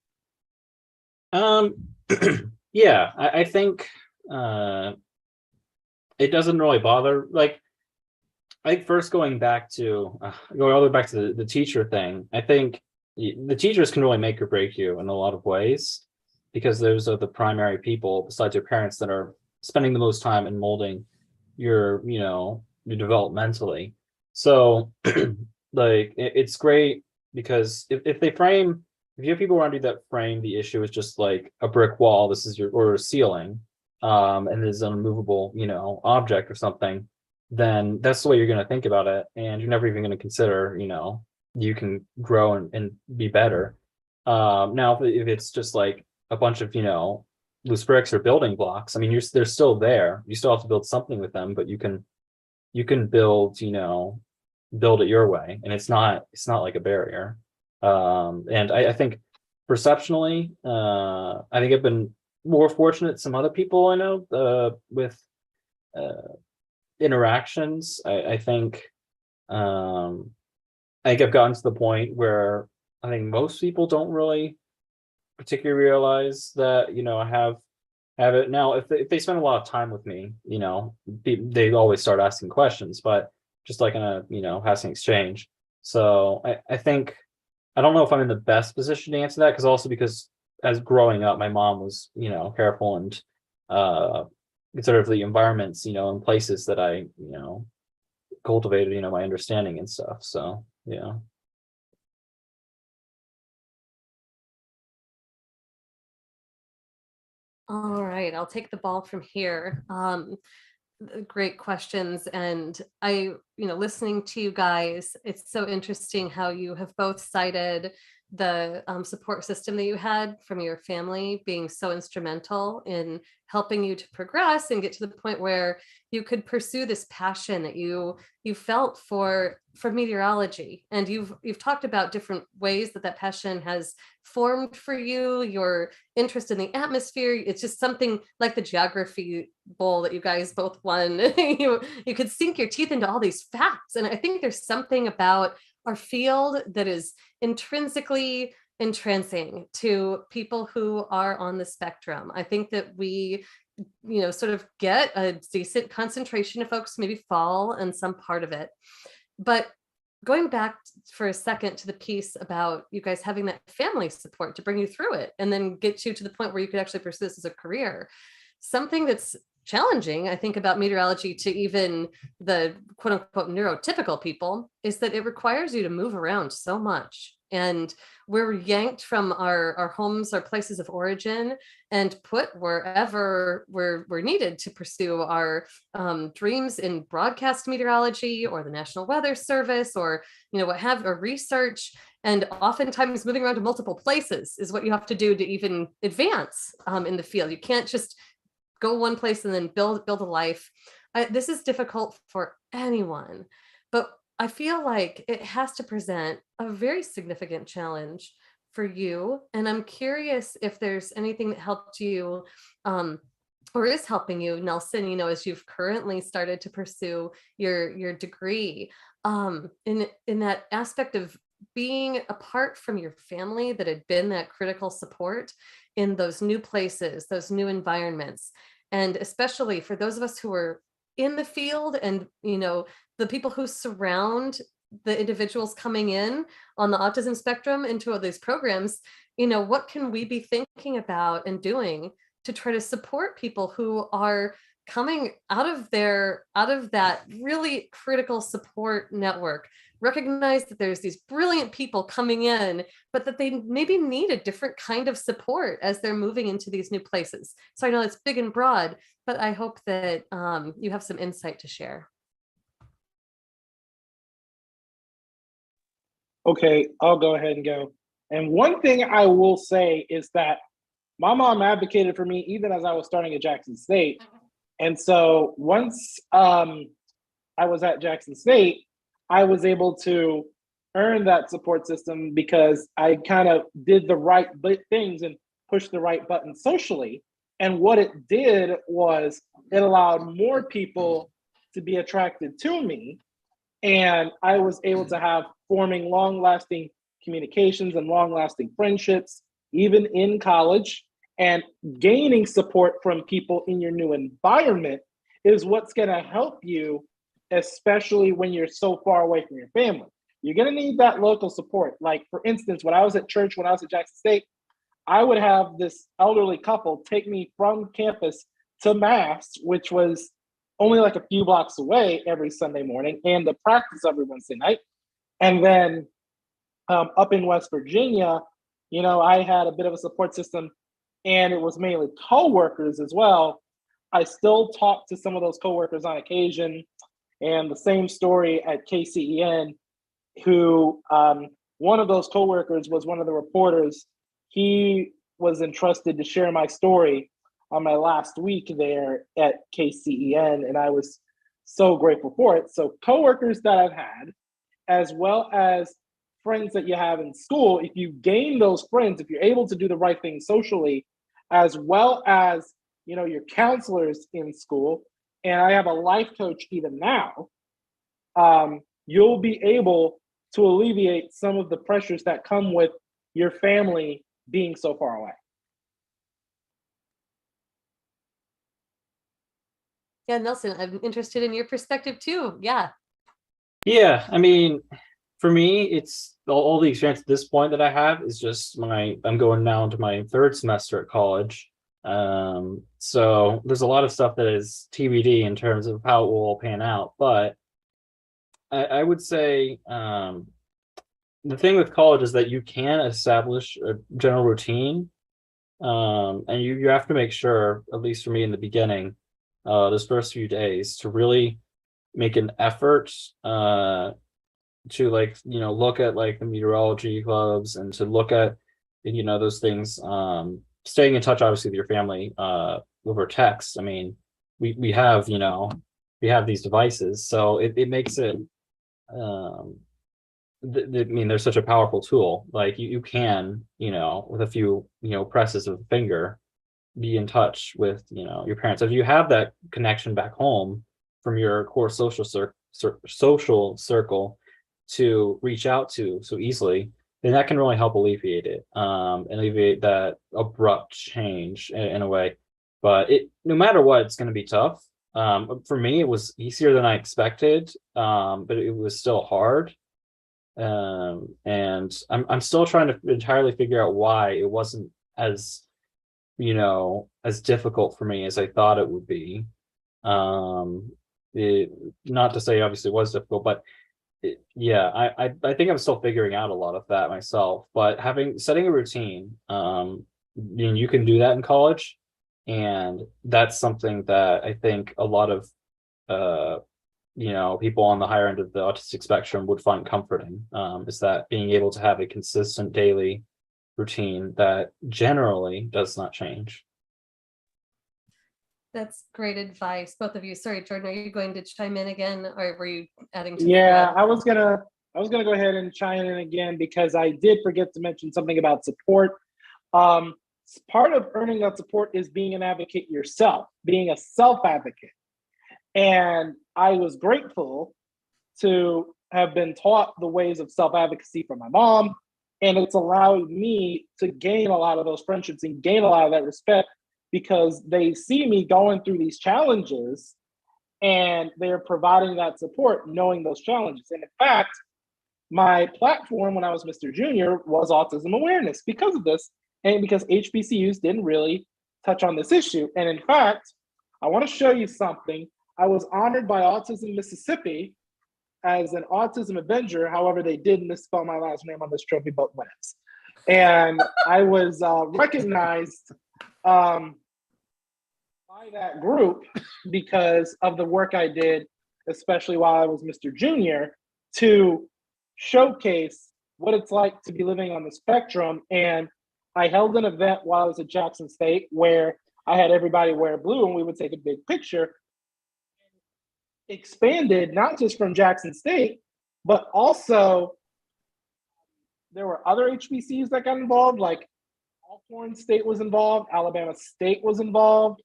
Yeah, I think it doesn't really bother. Like, I think first going all the way back to the teacher thing, I think the teachers can really make or break you in a lot of ways, because those are the primary people besides your parents that are spending the most time in molding your developmentally. So like it's great because if you have people around you that frame the issue as just like a brick wall, or a ceiling, and is an unmovable, object or something, then that's the way you're going to think about it. And you're never even going to consider, you can grow and be better. Now, if it's just like a bunch of, loose bricks or building blocks, I mean, they're still there. You still have to build something with them, but you can build, build it your way. And it's not like a barrier. And I think perceptionally, I think I've been more fortunate. Some other people I know with interactions, I think I've gotten to the point where I think most people don't really particularly realize that I have it. Now if they spend a lot of time with me, they always start asking questions, but just like in a passing exchange. So I think I don't know if I'm in the best position to answer that, because as growing up, my mom was, careful and considerate of the environments, and places that I, cultivated, my understanding and stuff. So, yeah. All right, I'll take the ball from here. Great questions. And listening to you guys, it's so interesting how you have both cited the support system that you had from your family being so instrumental in helping you to progress and get to the point where you could pursue this passion that you felt for meteorology. And you've talked about different ways that passion has formed for you, your interest in the atmosphere. It's just something like the geography bowl that you guys both won. you could sink your teeth into all these facts. And I think there's something about our field that is intrinsically entrancing to people who are on the spectrum. I think that we sort of get a decent concentration of folks, maybe fall on some part of it. But going back for a second to the piece about you guys having that family support to bring you through it and then get you to the point where you could actually pursue this as a career. Something that's challenging, I think, about meteorology to even the quote unquote neurotypical people is that it requires you to move around so much. And we're yanked from our homes, our places of origin, and put wherever we're needed to pursue our dreams in broadcast meteorology or the National Weather Service or or research. And oftentimes moving around to multiple places is what you have to do to even advance in the field. You can't just go one place and then build a life. This is difficult for anyone, but I feel like it has to present a very significant challenge for you. And I'm curious if there's anything that helped you or is helping you, Nelson, as you've currently started to pursue your degree in that aspect of being apart from your family that had been that critical support in those new places, those new environments. And especially for those of us who are in the field and, the people who surround the individuals coming in on the autism spectrum into these programs, what can we be thinking about and doing to try to support people who are coming out of that really critical support network? Recognize that there's these brilliant people coming in, but that they maybe need a different kind of support as they're moving into these new places. So I know it's big and broad, but I hope that you have some insight to share. Okay, I'll go ahead and go. And one thing I will say is that my mom advocated for me even as I was starting at Jackson State. And so once I was at Jackson State, I was able to earn that support system because I kind of did the right things and pushed the right buttons socially. And what it did was it allowed more people to be attracted to me. And I was able to have forming long-lasting communications and long-lasting friendships, even in college. And gaining support from people in your new environment is what's going to help you, especially when you're so far away from your family. You're going to need that local support. Like, for instance, when I was at church, when I was at Jackson State, I would have this elderly couple take me from campus to Mass, which was only like a few blocks away every Sunday morning, and the practice every Wednesday night. And then up in West Virginia, I had a bit of a support system, and it was mainly coworkers as well. I still talk to some of those coworkers on occasion, and the same story at KCEN, who one of those coworkers was one of the reporters. He was entrusted to share my story on my last week there at KCEN, and I was so grateful for it. So coworkers that I've had, as well as friends that you have in school, if you gain those friends, if you're able to do the right thing socially, as well as your counselors in school, and I have a life coach even now, you'll be able to alleviate some of the pressures that come with your family being so far away. Yeah, Nelson, I'm interested in your perspective too. Yeah. Yeah, I mean, for me, it's all the experience at this point that I have is just I'm going now into my third semester at college. So there's a lot of stuff that is TBD in terms of how it will all pan out. But I would say the thing with college is that you can establish a general routine. And you have to make sure, at least for me in the beginning, those first few days, to really make an effort to look at the meteorology clubs and to look at those things, staying in touch obviously with your family over text. I mean, we have these devices, so it makes it I mean, they're such a powerful tool. Like you can with a few presses of the finger be in touch with your parents. If you have that connection back home from your core social circle to reach out to so easily, then that can really help alleviate it, alleviate that abrupt change in a way. but no matter what, it's going to be tough. For me, it was easier than I expected, but it was still hard. And I'm still trying to entirely figure out why it wasn't as, as difficult for me as I thought it would be. Not to say obviously it was difficult, but I think I'm still figuring out a lot of that myself. But setting a routine, you can do that in college, and that's something that I think a lot of people on the higher end of the autistic spectrum would find comforting, is that being able to have a consistent daily routine that generally does not change. That's great advice, both of you. Sorry, Jordan, are you going to chime in again, or were you adding to Yeah, the I was gonna go ahead and chime in again because I did forget to mention something about support. Part of earning that support is being an advocate yourself, being a self-advocate. And I was grateful to have been taught the ways of self-advocacy from my mom. And it's allowed me to gain a lot of those friendships and gain a lot of that respect, because they see me going through these challenges and they're providing that support, knowing those challenges. And in fact, my platform when I was Mr. Junior was autism awareness because of this, and because HBCUs didn't really touch on this issue. And in fact, I want to show you something. I was honored by Autism Mississippi as an Autism Avenger. However, they did misspell my last name on this trophy boat when it's. And I was recognized by that group because of the work I did, especially while I was Mr. Junior, to showcase what it's like to be living on the spectrum. And I held an event while I was at Jackson State where I had everybody wear blue and we would take a big picture. Expanded not just from Jackson State, but also there were other HBCUs that got involved, like Alcorn State was involved, Alabama State was involved.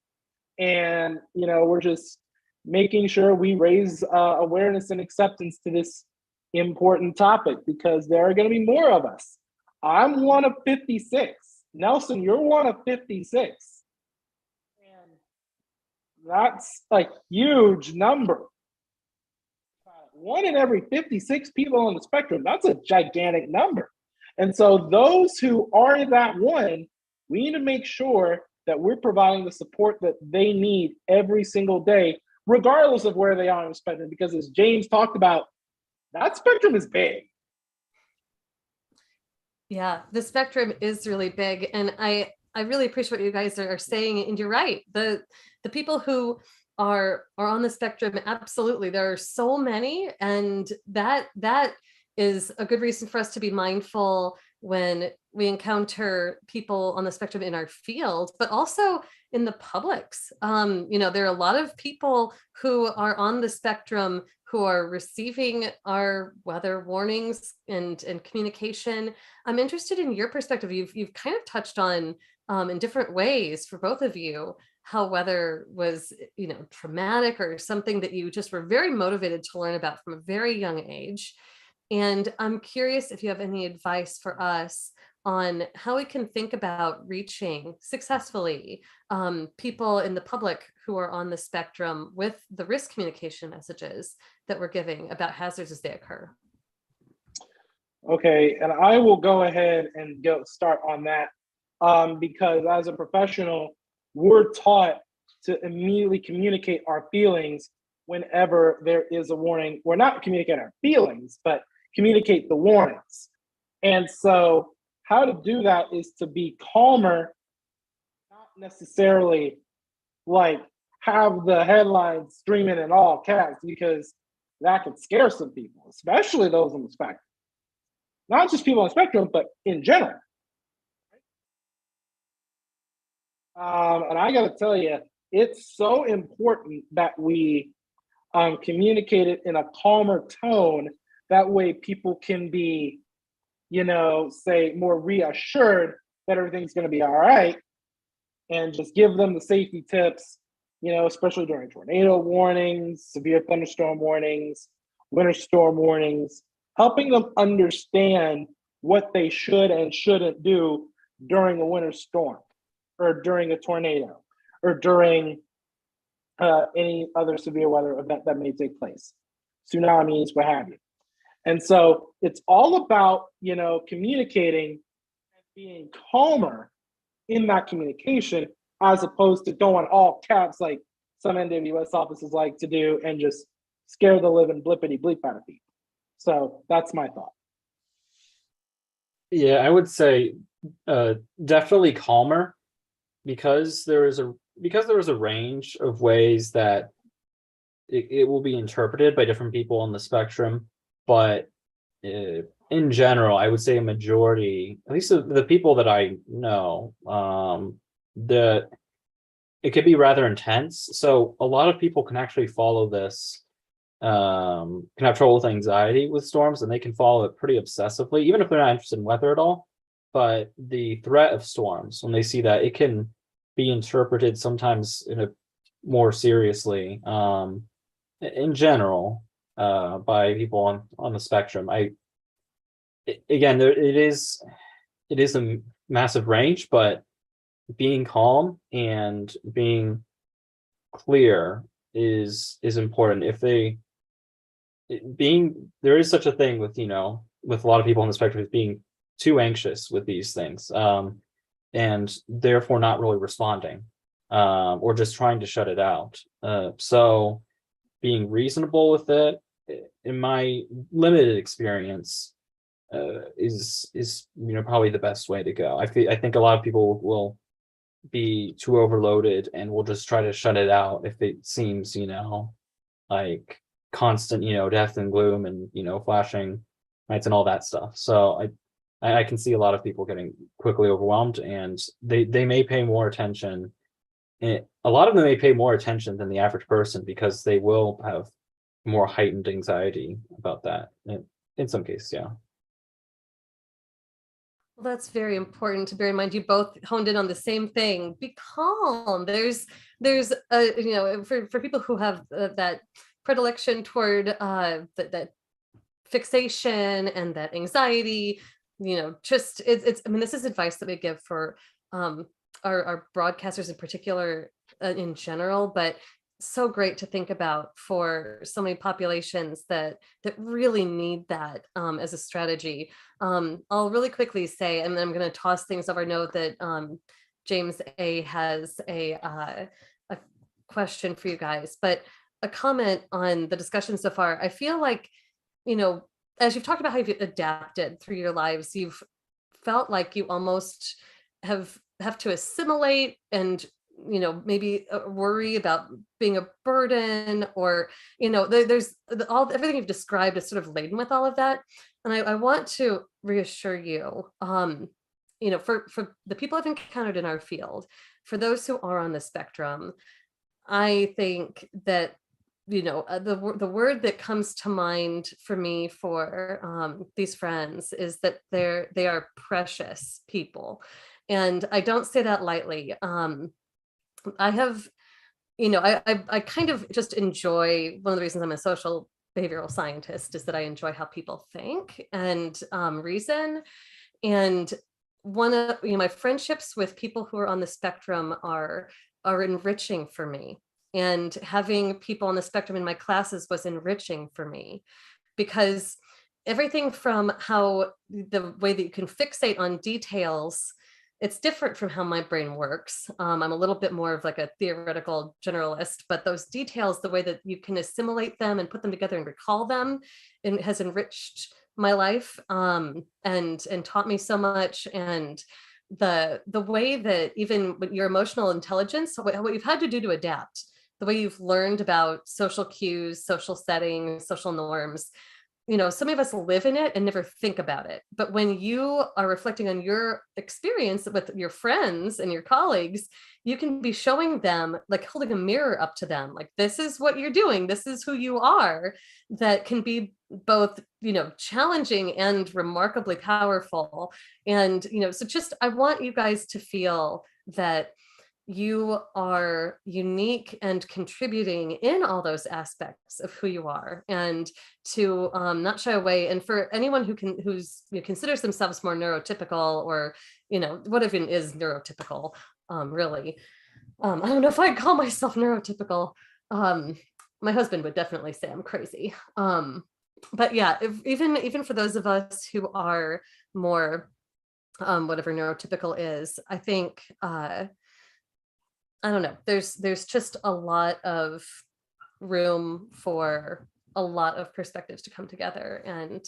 And, we're just making sure we raise awareness and acceptance to this important topic, because there are going to be more of us. I'm one of 56. Nelson, you're one of 56. And that's a huge number. One in every 56 people on the spectrum, that's a gigantic number. And so those who are that one, we need to make sure that we're providing the support that they need every single day, regardless of where they are on the spectrum. Because as James talked about, that spectrum is big. Yeah, the spectrum is really big. And I really appreciate what you guys are saying. And you're right. The people who are on the spectrum, absolutely. There are so many. And that is a good reason for us to be mindful when we encounter people on the spectrum in our field, but also in the publics. There are a lot of people who are on the spectrum who are receiving our weather warnings and communication. I'm interested in your perspective. You've kind of touched on in different ways for both of you how weather was, traumatic or something that you just were very motivated to learn about from a very young age. And I'm curious if you have any advice for us on how we can think about reaching successfully people in the public who are on the spectrum with the risk communication messages that we're giving about hazards as they occur. Okay, and I will go ahead and start on that because as a professional, we're taught to immediately communicate our feelings whenever there is a warning. We're not communicate our feelings, but communicate the warnings. And so how to do that is to be calmer, not necessarily like have the headlines streaming in all caps, because that could scare some people, especially those on the spectrum. Not just people on the spectrum, but in general. And I got to tell you, it's so important that we communicate it in a calmer tone. That way people can be, say more reassured that everything's going to be all right, and just give them the safety tips, especially during tornado warnings, severe thunderstorm warnings, winter storm warnings, helping them understand what they should and shouldn't do during a winter storm or during a tornado. or during any other severe weather event that may take place, tsunamis, what have you. And so it's all about, communicating and being calmer in that communication, as opposed to going all caps like some NWS offices like to do and just scare the living blippity bleep out of people. So that's my thought. Yeah, I would say definitely calmer, because there is a range of ways that it will be interpreted by different people on the spectrum. But in general, I would say a majority, at least the people that I know, it could be rather intense. So a lot of people can actually follow this, can have trouble with anxiety with storms, and they can follow it pretty obsessively, even if they're not interested in weather at all. But the threat of storms, when they see that, it can be interpreted sometimes in a more seriously, in general, by people on the spectrum. Again, it is a massive range, but being calm and being clear is important. There is such a thing with with a lot of people on the spectrum as being too anxious with these things, and therefore not really responding, or just trying to shut it out. So being reasonable with it, in my limited experience, is probably the best way to go. I think a lot of people will be too overloaded and will just try to shut it out if it seems like constant death and gloom and flashing lights and all that stuff. So I can see a lot of people getting quickly overwhelmed, and they may pay more attention. A lot of them may pay more attention than the average person, because they will have more heightened anxiety about that in some cases. Yeah. Well, that's very important to bear in mind. You both honed in on the same thing. Be calm. There's for people who have that predilection toward that fixation and that anxiety, just it's. I mean, this is advice that we give for our broadcasters in particular, in general, but so great to think about for so many populations that really need that as a strategy. I'll really quickly say, and then I'm going to toss things over. I know that James A has a question for you guys, but a comment on the discussion so far. I feel like, as you've talked about how you've adapted through your lives, you've felt like you almost have to assimilate and maybe worry about being a burden, or there's everything you've described is sort of laden with all of that. And I want to reassure you, for the people I've encountered in our field, for those who are on the spectrum, I think that the word that comes to mind for me for these friends is that they are precious people, and I don't say that lightly. I have, I kind of just enjoy, one of the reasons I'm a social behavioral scientist is that I enjoy how people think and reason. And one of my friendships with people who are on the spectrum are enriching for me. And having people on the spectrum in my classes was enriching for me, because everything from how the way that you can fixate on details, it's different from how my brain works. I'm a little bit more of like a theoretical generalist, but those details, the way that you can assimilate them and put them together and recall them, it has enriched my life, and taught me so much. And the way that even with your emotional intelligence, what you've had to do to adapt, the way you've learned about social cues, social settings, social norms, some of us live in it and never think about it. But when you are reflecting on your experience with your friends and your colleagues, you can be showing them, like holding a mirror up to them, like, this is what you're doing, this is who you are. That can be both, challenging and remarkably powerful. And, so just, I want you guys to feel that you are unique and contributing in all those aspects of who you are, and to not shy away. And for anyone who considers themselves more neurotypical, or what even is neurotypical, really, I don't know if I'd call myself neurotypical. My husband would definitely say I'm crazy. But yeah, even for those of us who are more whatever neurotypical is, I think I don't know, there's just a lot of room for a lot of perspectives to come together and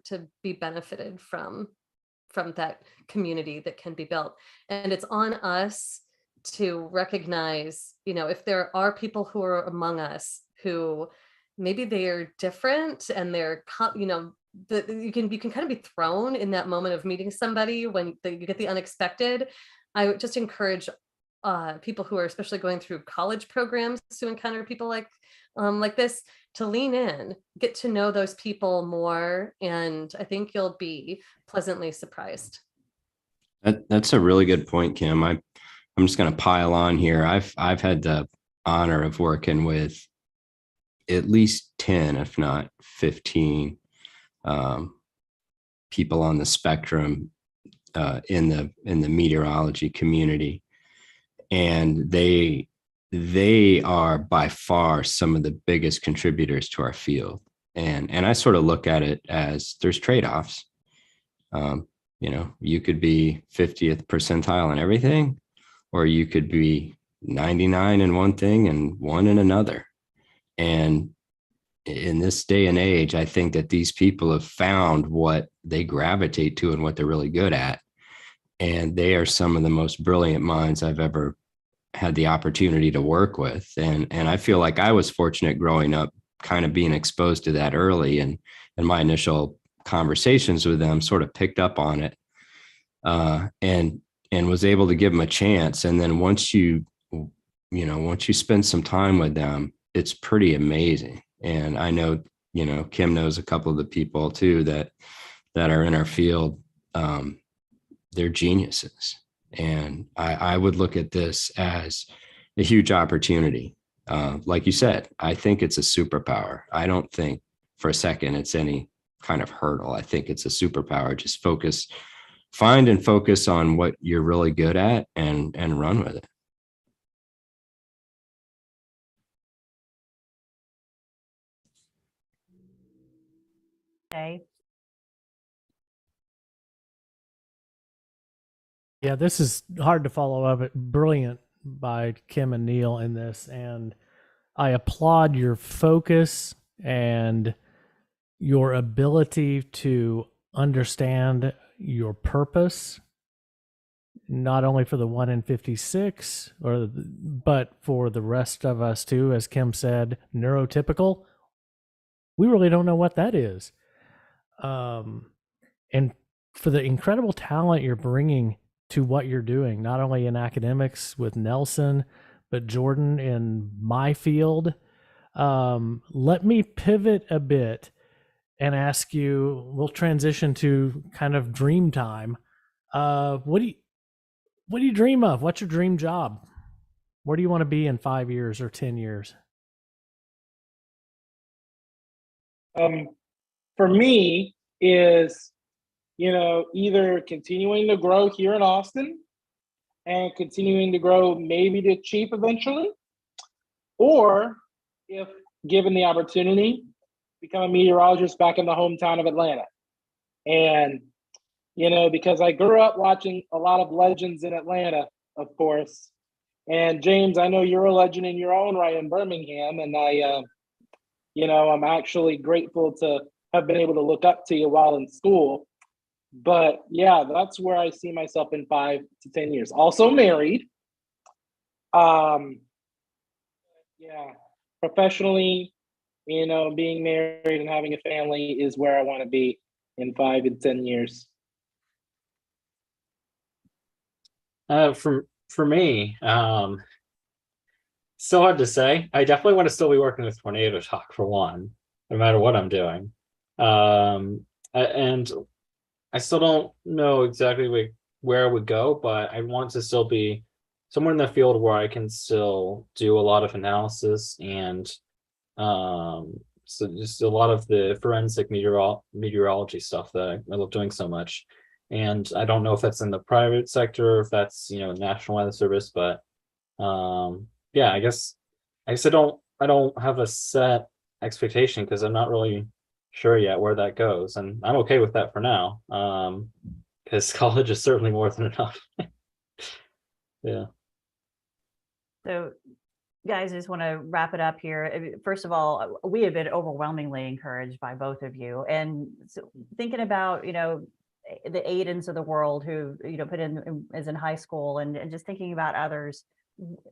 to be benefited from that community that can be built. And it's on us to recognize, if there are people who are among us who maybe they are different and they're, that you can kind of be thrown in that moment of meeting somebody when you get the unexpected. I would just encourage people who are especially going through college programs to encounter people like this, to lean in, get to know those people more, and I think you'll be pleasantly surprised. That's a really good point, Kim. I'm just going to pile on here. I've had the honor of working with at least 10, if not 15, people on the spectrum in the meteorology community, and they are by far some of the biggest contributors to our field. And I sort of look at it as there's trade-offs. You could be 50th percentile in everything, or you could be 99 in one thing and 1 in another. And in this day and age, I think that these people have found what they gravitate to and what they're really good at. And they are some of the most brilliant minds I've ever had the opportunity to work with. And I feel like I was fortunate growing up, kind of being exposed to that early, and my initial conversations with them sort of picked up on it, and was able to give them a chance. And then once you spend some time with them, it's pretty amazing. And I know, Kim knows a couple of the people too that are in our field. They're geniuses. And I would look at this as a huge opportunity. Like you said, I think it's a superpower. I don't think for a second it's any kind of hurdle. I think it's a superpower. Just find and focus on what you're really good at and run with it. Okay. Yeah, this is hard to follow up, but brilliant by Kim and Neil in this. And I applaud your focus and your ability to understand your purpose, not only for the 1 in 56, but for the rest of us too. As Kim said, neurotypical, we really don't know what that is. And for the incredible talent you're bringing to what you're doing, not only in academics with Nelson, but Jordan in my field. Let me pivot a bit and ask you, we'll transition to kind of dream time. What do you dream of? What's your dream job? Where do you want to be in 5 years or 10 years? For me is, either continuing to grow here in Austin and continuing to grow maybe to chief eventually, or if given the opportunity, become a meteorologist back in the hometown of Atlanta. And, because I grew up watching a lot of legends in Atlanta, of course. And James, I know you're a legend in your own right in Birmingham. And I'm actually grateful to have been able to look up to you while in school. But yeah, that's where I see myself in 5 to 10 years. Also married. Professionally, being married and having a family is where I want to be in 5 and 10 years. For me, so hard to say. I definitely want to still be working with Tornado Talk for one, no matter what I'm doing. And I still don't know exactly where I would go, but I want to still be somewhere in the field where I can still do a lot of analysis and so just a lot of the forensic meteorology stuff that I love doing so much. And I don't know if that's in the private sector or if that's, National Weather Service, but Yeah, I don't have a set expectation because I'm not really sure yet where that goes, and I'm okay with that for now. Because college is certainly more than enough. Yeah. So, guys, I just want to wrap it up here. First of all, we have been overwhelmingly encouraged by both of you. And so thinking about, the Aidens of the world who, put in as in high school and just thinking about others,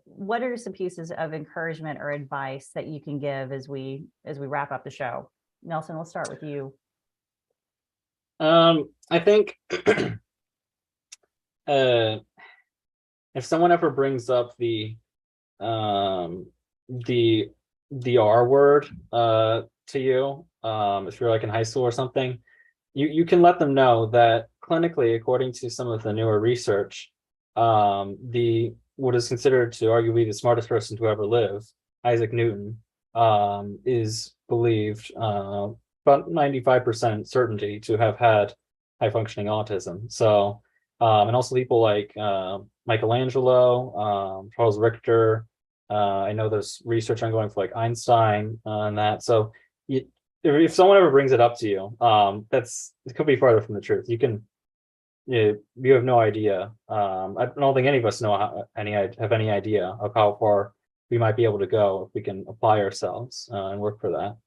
what are some pieces of encouragement or advice that you can give as we wrap up the show? Nelson, we'll start with you. I think if someone ever brings up the R word to you, if you're like in high school or something, you can let them know that clinically, according to some of the newer research, the what is considered to arguably the smartest person to ever live, Isaac Newton, is believed about 95% certainty to have had high functioning autism. So, and also people like Michelangelo, Charles Richter. I know there's research ongoing for like Einstein and that. So if someone ever brings it up to you, it could be farther from the truth. You have no idea. I don't think any of us have any idea of how far we might be able to go if we can apply ourselves and work for that.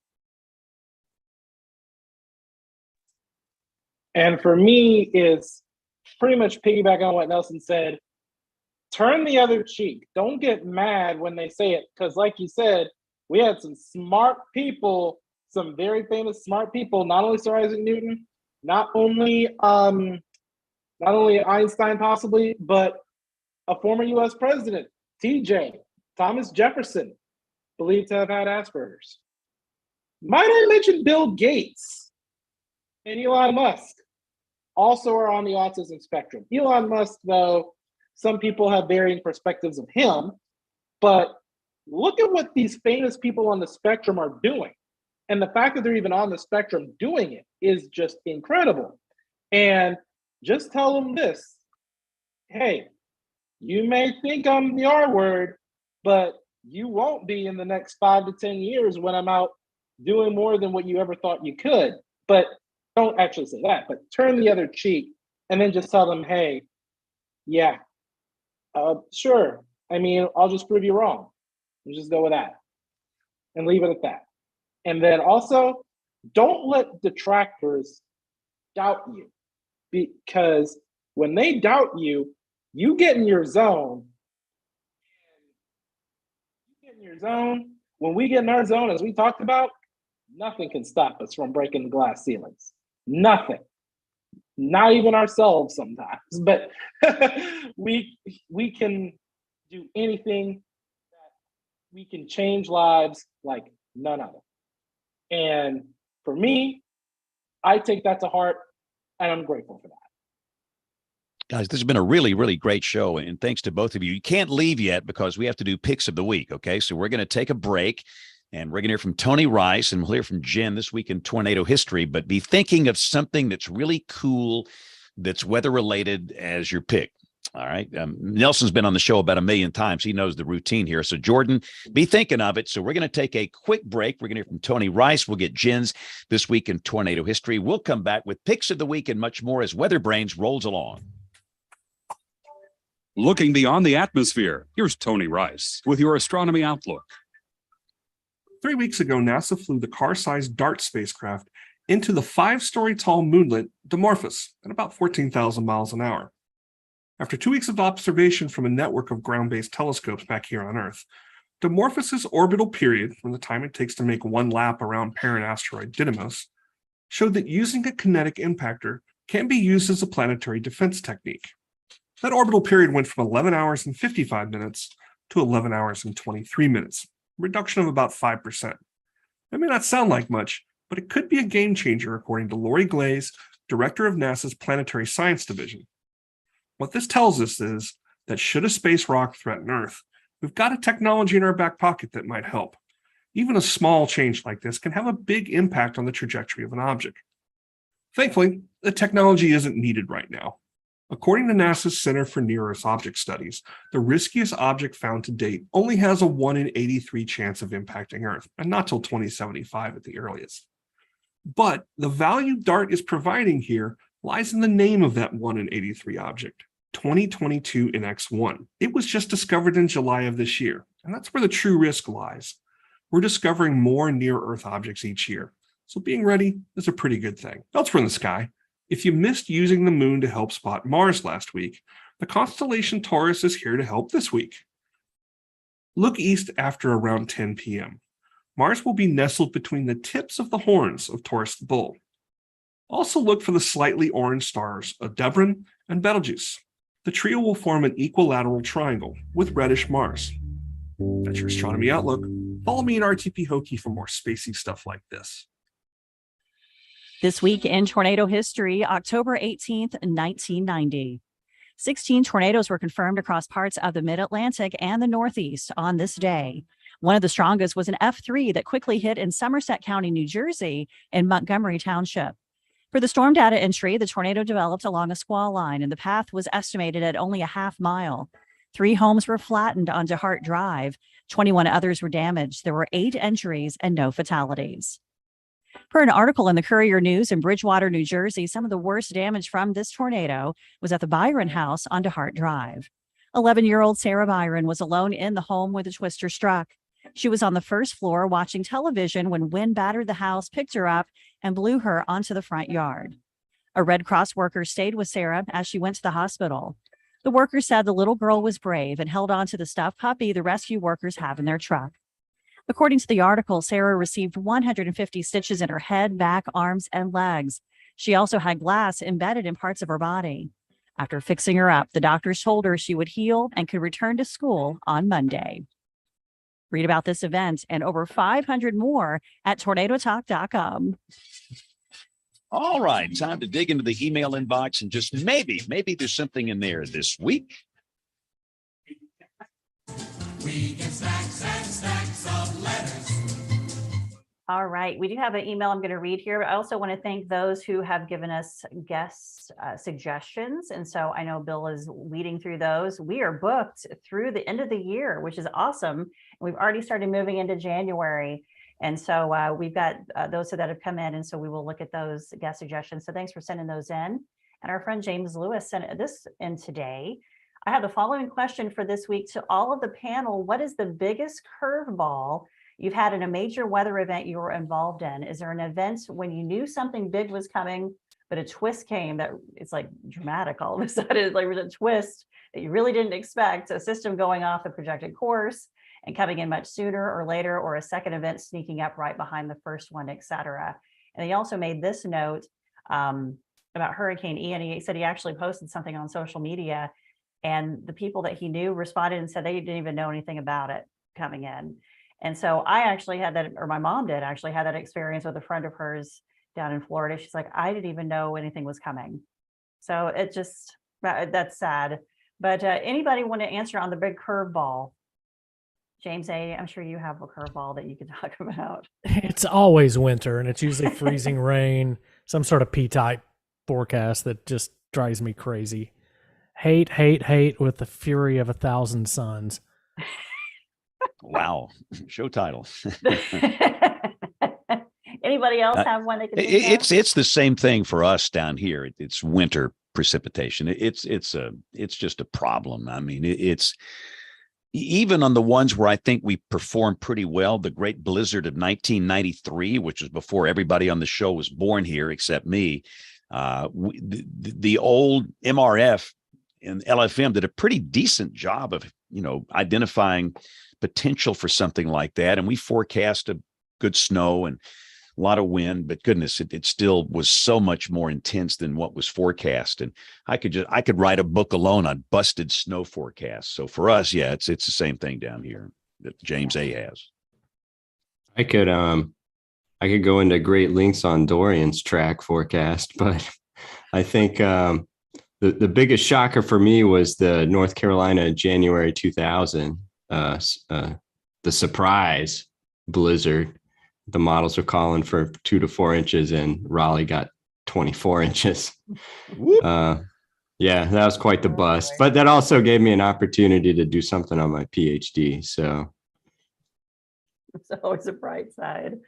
And for me, is pretty much piggyback on what Nelson said. Turn the other cheek. Don't get mad when they say it, because like you said, we had some smart people, some very famous smart people, not only Sir Isaac Newton, not only Einstein possibly, but a former US president, TJ, Thomas Jefferson, believed to have had Asperger's. Might I mention Bill Gates and Elon Musk also are on the autism spectrum. Elon Musk, though, some people have varying perspectives of him, but look at what these famous people on the spectrum are doing. And the fact that they're even on the spectrum doing it is just incredible. And just tell them this: hey, you may think I'm the R word, but you won't be in the next 5 to 10 years when I'm out doing more than what you ever thought you could. But don't actually say that, but turn the other cheek and then just tell them, hey, yeah, sure. I mean, I'll just prove you wrong. And just go with that and leave it at that. And then also, don't let detractors doubt you, because when they doubt you, you get in your zone. When we get in our zone, as we talked about, nothing can stop us from breaking the glass ceilings. Nothing. Not even ourselves sometimes. But we can do anything. We can change lives like none other. And for me, I take that to heart, and I'm grateful for that. Guys, this has been a really, really great show. And thanks to both of you. You can't leave yet because we have to do picks of the week. Okay. So we're going to take a break and we're going to hear from Tony Rice and we'll hear from Jen this week in tornado history. But be thinking of something that's really cool, that's weather related as your pick. All right. Nelson's been on the show about 1 million times. He knows the routine here. So, Jordan, be thinking of it. So we're going to take a quick break. We're going to hear from Tony Rice. We'll get Jen's this week in tornado history. We'll come back with picks of the week and much more as WeatherBrains rolls along. Looking beyond the atmosphere, here's Tony Rice with your astronomy outlook. 3 weeks ago, NASA flew the car-sized DART spacecraft into the 5-story tall moonlet Dimorphos at about 14,000 miles an hour. After 2 weeks of observation from a network of ground-based telescopes back here on Earth, Dimorphos's orbital period, from the time it takes to make one lap around parent asteroid Didymos, showed that using a kinetic impactor can be used as a planetary defense technique. That orbital period went from 11 hours and 55 minutes to 11 hours and 23 minutes, a reduction of about 5%. That may not sound like much, but it could be a game changer, according to Lori Glaze, director of NASA's Planetary Science Division. What this tells us is that should a space rock threaten Earth, we've got a technology in our back pocket that might help. Even a small change like this can have a big impact on the trajectory of an object. Thankfully, the technology isn't needed right now. According to NASA's Center for Near-Earth Object Studies, the riskiest object found to date only has a 1 in 83 chance of impacting Earth, and not till 2075 at the earliest. But the value DART is providing here lies in the name of that 1 in 83 object, 2022 NX1. It was just discovered in July of this year, and that's where the true risk lies. We're discovering more near-Earth objects each year, so being ready is a pretty good thing. Elsewhere in the sky, if you missed using the moon to help spot Mars last week, the constellation Taurus is here to help this week. Look east after around 10 p.m. Mars will be nestled between the tips of the horns of Taurus the Bull. Also look for the slightly orange stars Aldebaran and Betelgeuse. The trio will form an equilateral triangle with reddish Mars. That's your astronomy outlook. Follow me in RTP Hokie for more spacey stuff like this. This week in tornado history, October 18th, 1990. 16 tornadoes were confirmed across parts of the mid-Atlantic and the Northeast on this day. One of the strongest was an F3 that quickly hit in Somerset County, New Jersey, in Montgomery Township. For the storm data entry, the tornado developed along a squall line, and the path was estimated at only a half mile. 3 homes were flattened onto Hart Drive. 21 others were damaged. There were 8 entries and no fatalities. Per an article in the Courier News in Bridgewater, New Jersey, some of the worst damage from this tornado was at the Byron house on DeHart Drive. 11-year-old Sarah Byron was alone in the home where the twister struck. She was on the first floor watching television when wind battered the house, picked her up, and blew her onto the front yard. A Red Cross worker stayed with Sarah as she went to the hospital. The worker said the little girl was brave and held on to the stuffed puppy the rescue workers have in their truck. According to the article, Sarah received 150 stitches in her head, back, arms, and legs. She also had glass embedded in parts of her body. After fixing her up, the doctors told her she would heal and could return to school on Monday. Read about this event and over 500 more at tornadotalk.com. All right, time to dig into the email inbox and just maybe there's something in there this week. We get stacks and stacks of letters. All right, we do have an email I'm going to read here. I also want to thank those who have given us guest suggestions. And so I know Bill is weeding through those. We are booked through the end of the year, which is awesome. We've already started moving into January. And so we've got those that have come in. And so we will look at those guest suggestions. So thanks for sending those in. And our friend James Lewis sent this in today. I have the following question for this week to all of the panel. What is the biggest curveball you've had in a major weather event you were involved in? Is there an event when you knew something big was coming, but a twist came that it's like dramatic all of a sudden, like there's a twist that you really didn't expect, a system going off the projected course and coming in much sooner or later, or a second event sneaking up right behind the first one, et cetera. And he also made this note about Hurricane Ian. He said he actually posted something on social media, and the people that he knew responded and said they didn't even know anything about it coming in. And so I actually had that, or my mom did actually have that experience with a friend of hers down in Florida. She's like, I didn't even know anything was coming. So it just, that's sad. But anybody want to answer on the big curveball? James A., I'm sure you have a curveball that you could talk about. It's always winter, and it's usually freezing rain, some sort of P-type forecast that just drives me crazy. Hate, hate, hate with the fury of 1,000 suns. Wow. Show title. Anybody else have one that could it's the same thing for us down here. It's winter precipitation. It's just a problem. I mean, it's even on the ones where I think we performed pretty well, the great blizzard of 1993, which was before everybody on the show was born here except me. The old MRF and LFM did a pretty decent job of, identifying potential for something like that. And we forecast a good snow and a lot of wind, but goodness, it still was so much more intense than what was forecast. And I could write a book alone on busted snow forecasts. So for us, yeah, it's the same thing down here that James A. has. I could go into great lengths on Dorian's track forecast, but I think the biggest shocker for me was the North Carolina January 2000, the surprise blizzard. The models are calling for 2 to 4 inches, and Raleigh got 24 inches. Yeah, that was quite the Oh, bust. boy. But that also gave me an opportunity to do something on my PhD. So It's always a bright side.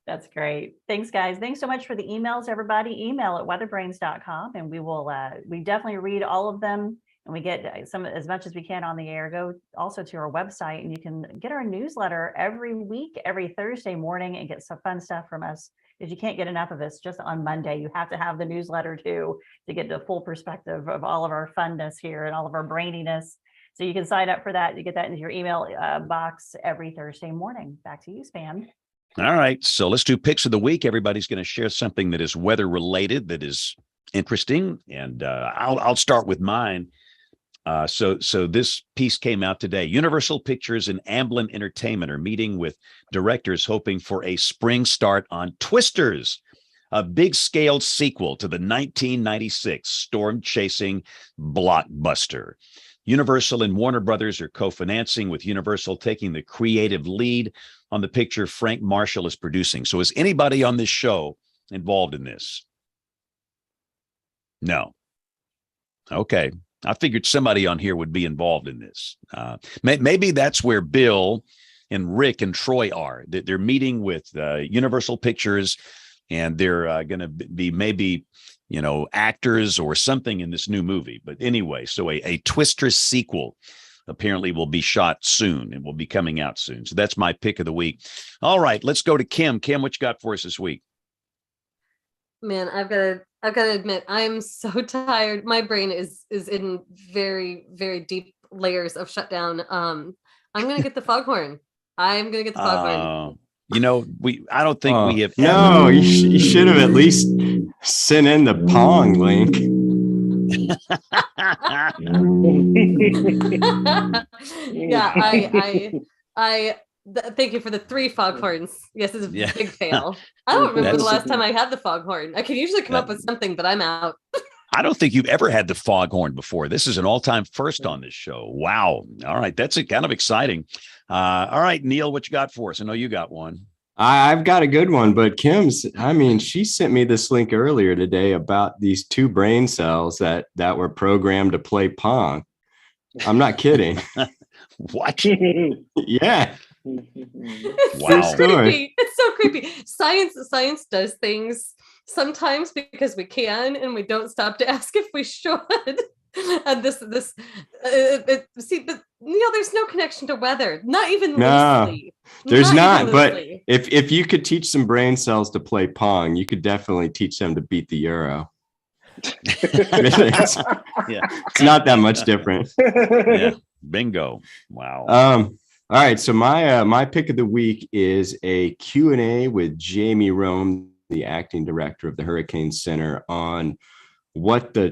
That's great. Thanks, guys. Thanks so much for the emails, everybody. Email at weatherbrains.com, and we definitely read all of them, and we get some as much as we can on the air. Go also to our website, and you can get our newsletter every week, every Thursday morning, and get some fun stuff from us, because you can't get enough of us just on Monday. You have to have the newsletter too to get the full perspective of all of our funness here and all of our braininess. So you can sign up for that. You get that into your email box every Thursday morning. Back to you, Span. All right. So let's do picks of the week. Everybody's going to share something that is weather related that is interesting. And I'll start with mine. So this piece came out today. Universal Pictures and Amblin Entertainment are meeting with directors hoping for a spring start on Twisters, a big scale sequel to the 1996 storm chasing blockbuster. Universal and Warner Brothers are co-financing, with Universal taking the creative lead on the picture Frank Marshall is producing. So is anybody on this show involved in this? No. Okay. I figured somebody on here would be involved in this. Maybe that's where Bill and Rick and Troy are. They're meeting with Universal Pictures, and they're going to be maybe, actors or something in this new movie. But anyway, so a Twister sequel apparently will be shot soon and will be coming out soon. So that's my pick of the week. All right, let's go to Kim. Kim, what you got for us this week? Man, I've got to admit, I'm so tired. My brain is in very, very deep layers of shutdown. I'm gonna get the foghorn. I'm gonna get the foghorn. I don't think we have. No, you should have at least sent in the Pong link. Yeah, I thank you for the 3 foghorns. Yes, it's a big fail. I don't remember the last time I had the foghorn. I can usually come up with something, but I'm out. I don't think you've ever had the foghorn before. This is an all-time first on this show. Wow. All right. That's kind of exciting. All right, Neil, what you got for us? I know you got one. I've got a good one, but she sent me this link earlier today about these 2 brain cells that were programmed to play Pong. I'm not kidding. What? Yeah. It's Wow. so creepy. It's so creepy. Science does things sometimes because we can, and we don't stop to ask if we should. And but there's no connection to weather, not even loosely. There's not. But if you could teach some brain cells to play Pong, you could definitely teach them to beat the Euro. It's not that much different. Yeah. Bingo. Wow. All right. So my pick of the week is a Q&A with Jamie Rome, the acting director of the Hurricane Center, on what the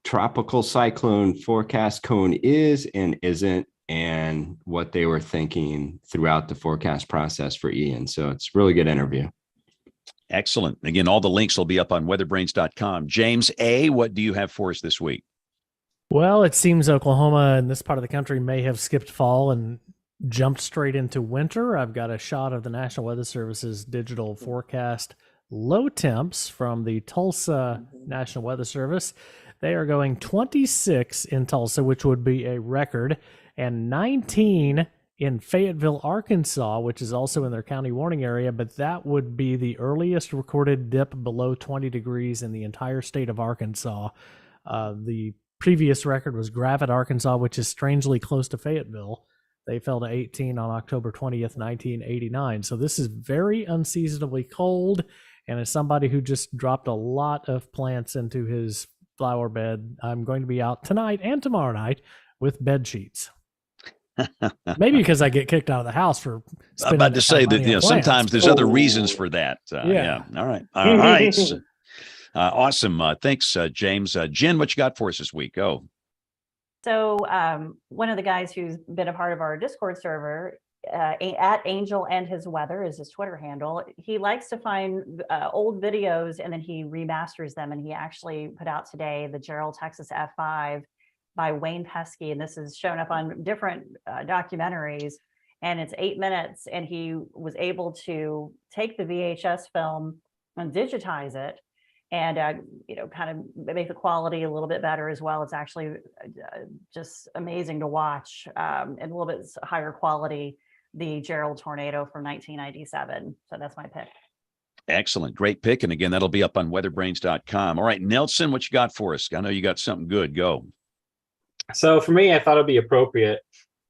tropical cyclone forecast cone is and isn't, and what they were thinking throughout the forecast process for Ian. So it's a really good interview. Excellent. Again, all the links will be up on weatherbrains.com. James A., what do you have for us this week? Well, it seems Oklahoma and this part of the country may have skipped fall and jumped straight into winter. I've got a shot of the National Weather Service's digital forecast low temps from the Tulsa National Weather Service. They are going 26 in Tulsa, which would be a record, and 19 in Fayetteville, Arkansas, which is also in their county warning area, but that would be the earliest recorded dip below 20 degrees in the entire state of Arkansas. The previous record was Gravette, Arkansas, which is strangely close to Fayetteville. They fell to 18 on October 20th, 1989. So this is very unseasonably cold, and as somebody who just dropped a lot of plants into his flower bed, I'm going to be out tonight and tomorrow night with bed sheets. Maybe because I get kicked out of the house for I'm about to say that sometimes there's other reasons for that. Yeah. All right. All right. Awesome. Thanks, James. Jen, what you got for us this week? Go. So one of the guys who's been a part of our Discord server, at Angel and His Weather is his Twitter handle. He likes to find old videos and then he remasters them. And he actually put out today the Gerald Texas F5 by Wayne Pesky. And this is shown up on different documentaries. And it's 8 minutes. And he was able to take the VHS film and digitize it and kind of make the quality a little bit better as well. It's actually just amazing to watch, and a little bit higher quality, the Gerald tornado from 1997. So that's my pick. Excellent. Great pick. And again, that'll be up on weatherbrains.com. All right, Nelson, what you got for us? I know you got something good. Go. So for me, I thought it'd be appropriate,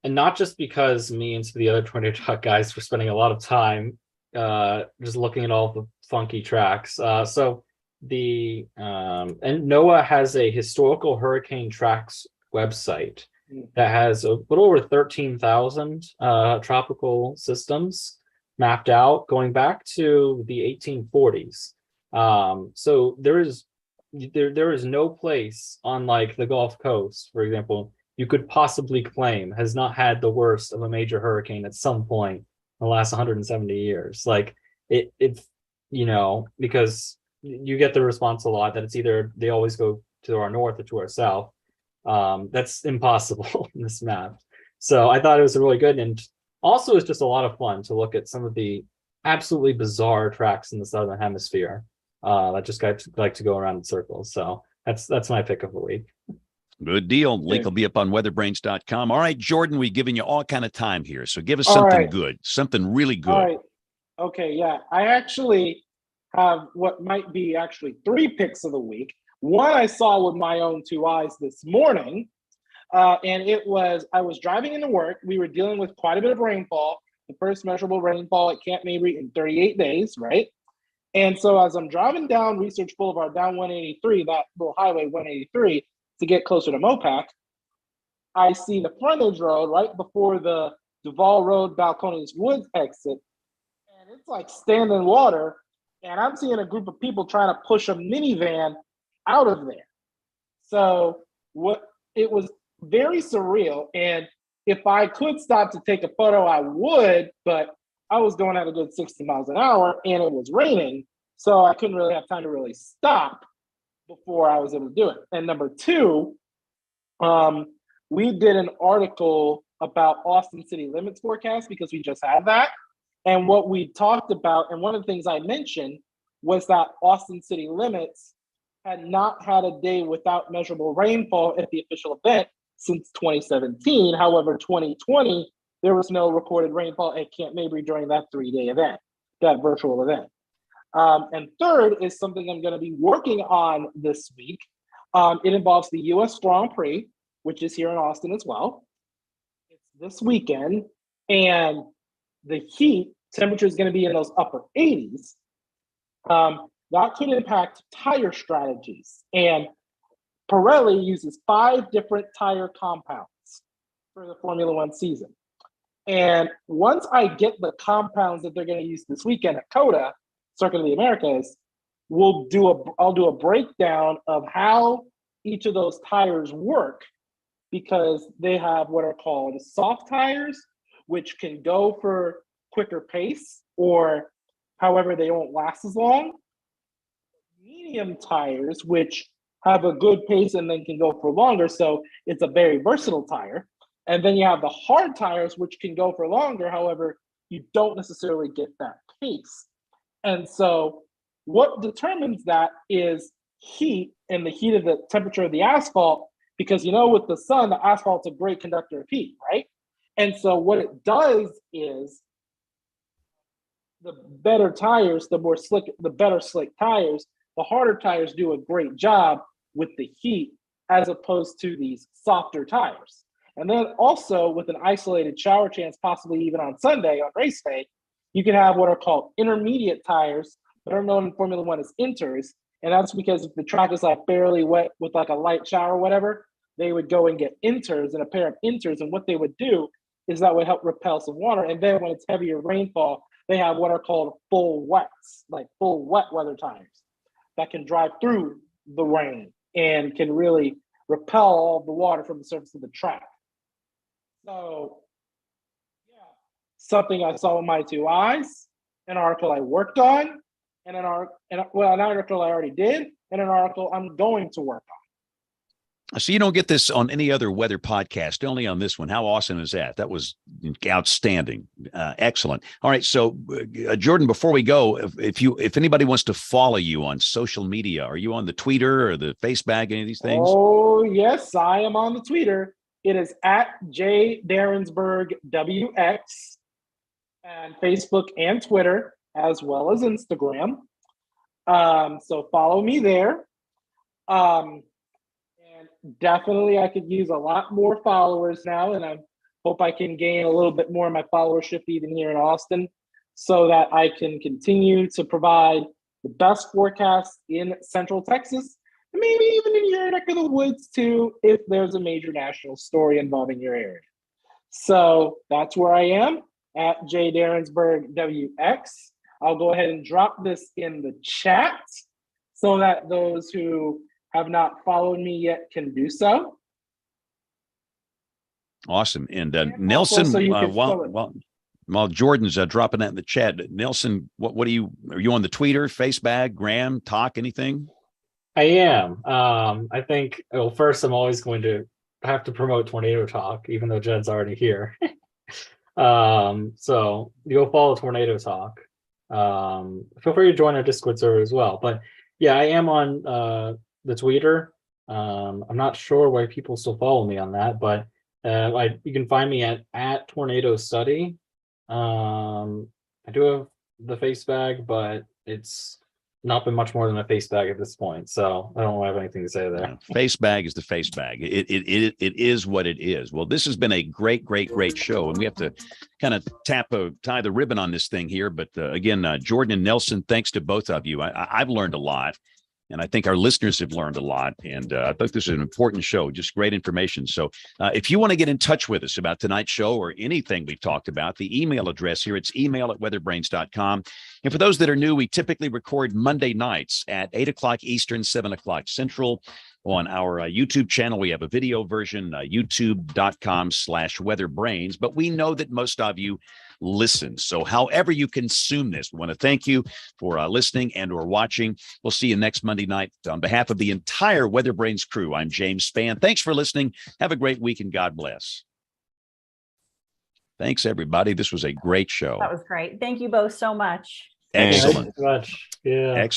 and not just because me and some of the other Tornado Talk guys were spending a lot of time just looking at all the funky tracks. So the and NOAA has a historical hurricane tracks website that has a little over 13,000 tropical systems mapped out going back to the 1840s. So there is no place on like the Gulf Coast, for example, you could possibly claim has not had the worst of a major hurricane at some point in the last 170 years. Like it's because you get the response a lot that it's either they always go to our north or to our south. That's impossible in this map. So I thought it was really good, and also it's just a lot of fun to look at some of the absolutely bizarre tracks in the southern hemisphere that just like to go around in circles. So that's my pick of the week. Good deal. Link will be up on weatherbrains.com. All right, Jordan, we've given you all kind of time here, so give us All something right. good, something really good. All right. Okay, yeah. I actually have what might be actually 3 picks of the week. One I saw with my own 2 eyes this morning, and I was driving into work. We were dealing with quite a bit of rainfall, the first measurable rainfall at Camp Mabry in 38 days, right? And so as I'm driving down Research Boulevard, down 183, that little highway 183, to get closer to Mopac, I see the frontage road right before the Duval Road, Balcones Woods exit, and it's like standing water, and I'm seeing a group of people trying to push a minivan out of there. So it was very surreal, and if I could stop to take a photo, I would, but I was going at a good 60 miles an hour, and it was raining, so I couldn't really have time to really stop before I was able to do it. And number 2, we did an article about Austin city limits forecast because we just had that. And what we talked about, and one of the things I mentioned was that Austin city limits had not had a day without measurable rainfall at the official event since 2017. However, 2020, there was no recorded rainfall at Camp Mabry during that 3-day event, that virtual event. And third is something I'm going to be working on this week. It involves the U.S. Grand Prix, which is here in Austin as well. It's this weekend, and the heat temperature is going to be in those upper 80s. That could impact tire strategies. And Pirelli uses 5 different tire compounds for the Formula One season. And once I get the compounds that they're going to use this weekend at COTA, Circuit of the Americas, I'll do a breakdown of how each of those tires work, because they have what are called soft tires, which can go for quicker pace, or however, they won't last as long. Medium tires, which have a good pace and then can go for longer, so it's a very versatile tire. And then you have the hard tires, which can go for longer, however, you don't necessarily get that pace. And so what determines that is heat, and the heat of the temperature of the asphalt, because with the sun, the asphalt's a great conductor of heat, right? And so what it does is the better tires, the better slick tires, the harder tires do a great job with the heat as opposed to these softer tires. And then also with an isolated shower chance, possibly even on Sunday, on race day, you can have what are called intermediate tires that are known in Formula One as inters. And that's because if the track is like barely wet with like a light shower or whatever, they would go and get inters and a pair of inters. And what they would do is that would help repel some water. And then when it's heavier rainfall, they have what are called full wets, like full wet weather tires that can drive through the rain and can really repel all the water from the surface of the track. So something I saw with my 2 eyes, an article I worked on, and an article I already did, and an article I'm going to work So you don't get this on any other weather podcast, only on this one. How awesome is that? That was outstanding. Excellent. All right. So Jordan, before we go, if anybody wants to follow you on social media, are you on the Twitter or the Facebook, any of these things? Oh, yes, I am on the Twitter. It is at JDarrensburgWX and Facebook and Twitter, as well as Instagram. So follow me there. And definitely I could use a lot more followers now, and I hope I can gain a little bit more of my followership even here in Austin so that I can continue to provide the best forecast in Central Texas, and maybe even in your neck of the woods too, if there's a major national story involving your area. So that's where I am, at JDarrensburgWX. I'll go ahead and drop this in the chat so that those who have not followed me yet can do so. Awesome. And Nelson, so you can while Jordan's dropping that in the chat, Nelson, what are you on the Twitter, Facebook, Gram, Talk, anything? I am. I think, well, first, I'm always going to have to promote Tornado Talk, even though Jed's already here. So you'll follow Tornado Talk. Feel free to join our Discord server as well. But yeah, I am on the Twitter. I'm not sure why people still follow me on that, but you can find me at Tornado Study. I do have the Facebook, but it's not been much more than a face bag at this point, so I don't have anything to say there. Face bag is the face bag. It is what it is. Well, this has been a great show, and we have to kind of tie the ribbon on this thing here. But again, Jordan and Nelson, thanks to both of you. I've learned a lot, and I think our listeners have learned a lot. And I think this is an important show, just great information. So if you want to get in touch with us about tonight's show or anything we've talked about, the email address here, it's email@weatherbrains.com. And for those that are new, we typically record Monday nights at 8 o'clock Eastern, 7 o'clock Central. On our YouTube channel, we have a video version, youtube.com/weatherbrains. But we know that most of you listen. So however you consume this, we want to thank you for listening and or watching. We'll see you next Monday night. On behalf of the entire WeatherBrains crew, I'm James Spann. Thanks for listening. Have a great week and God bless. Thanks, everybody. This was a great show. That was great. Thank you both so much. Excellent. Thank you so much. Yeah. Excellent.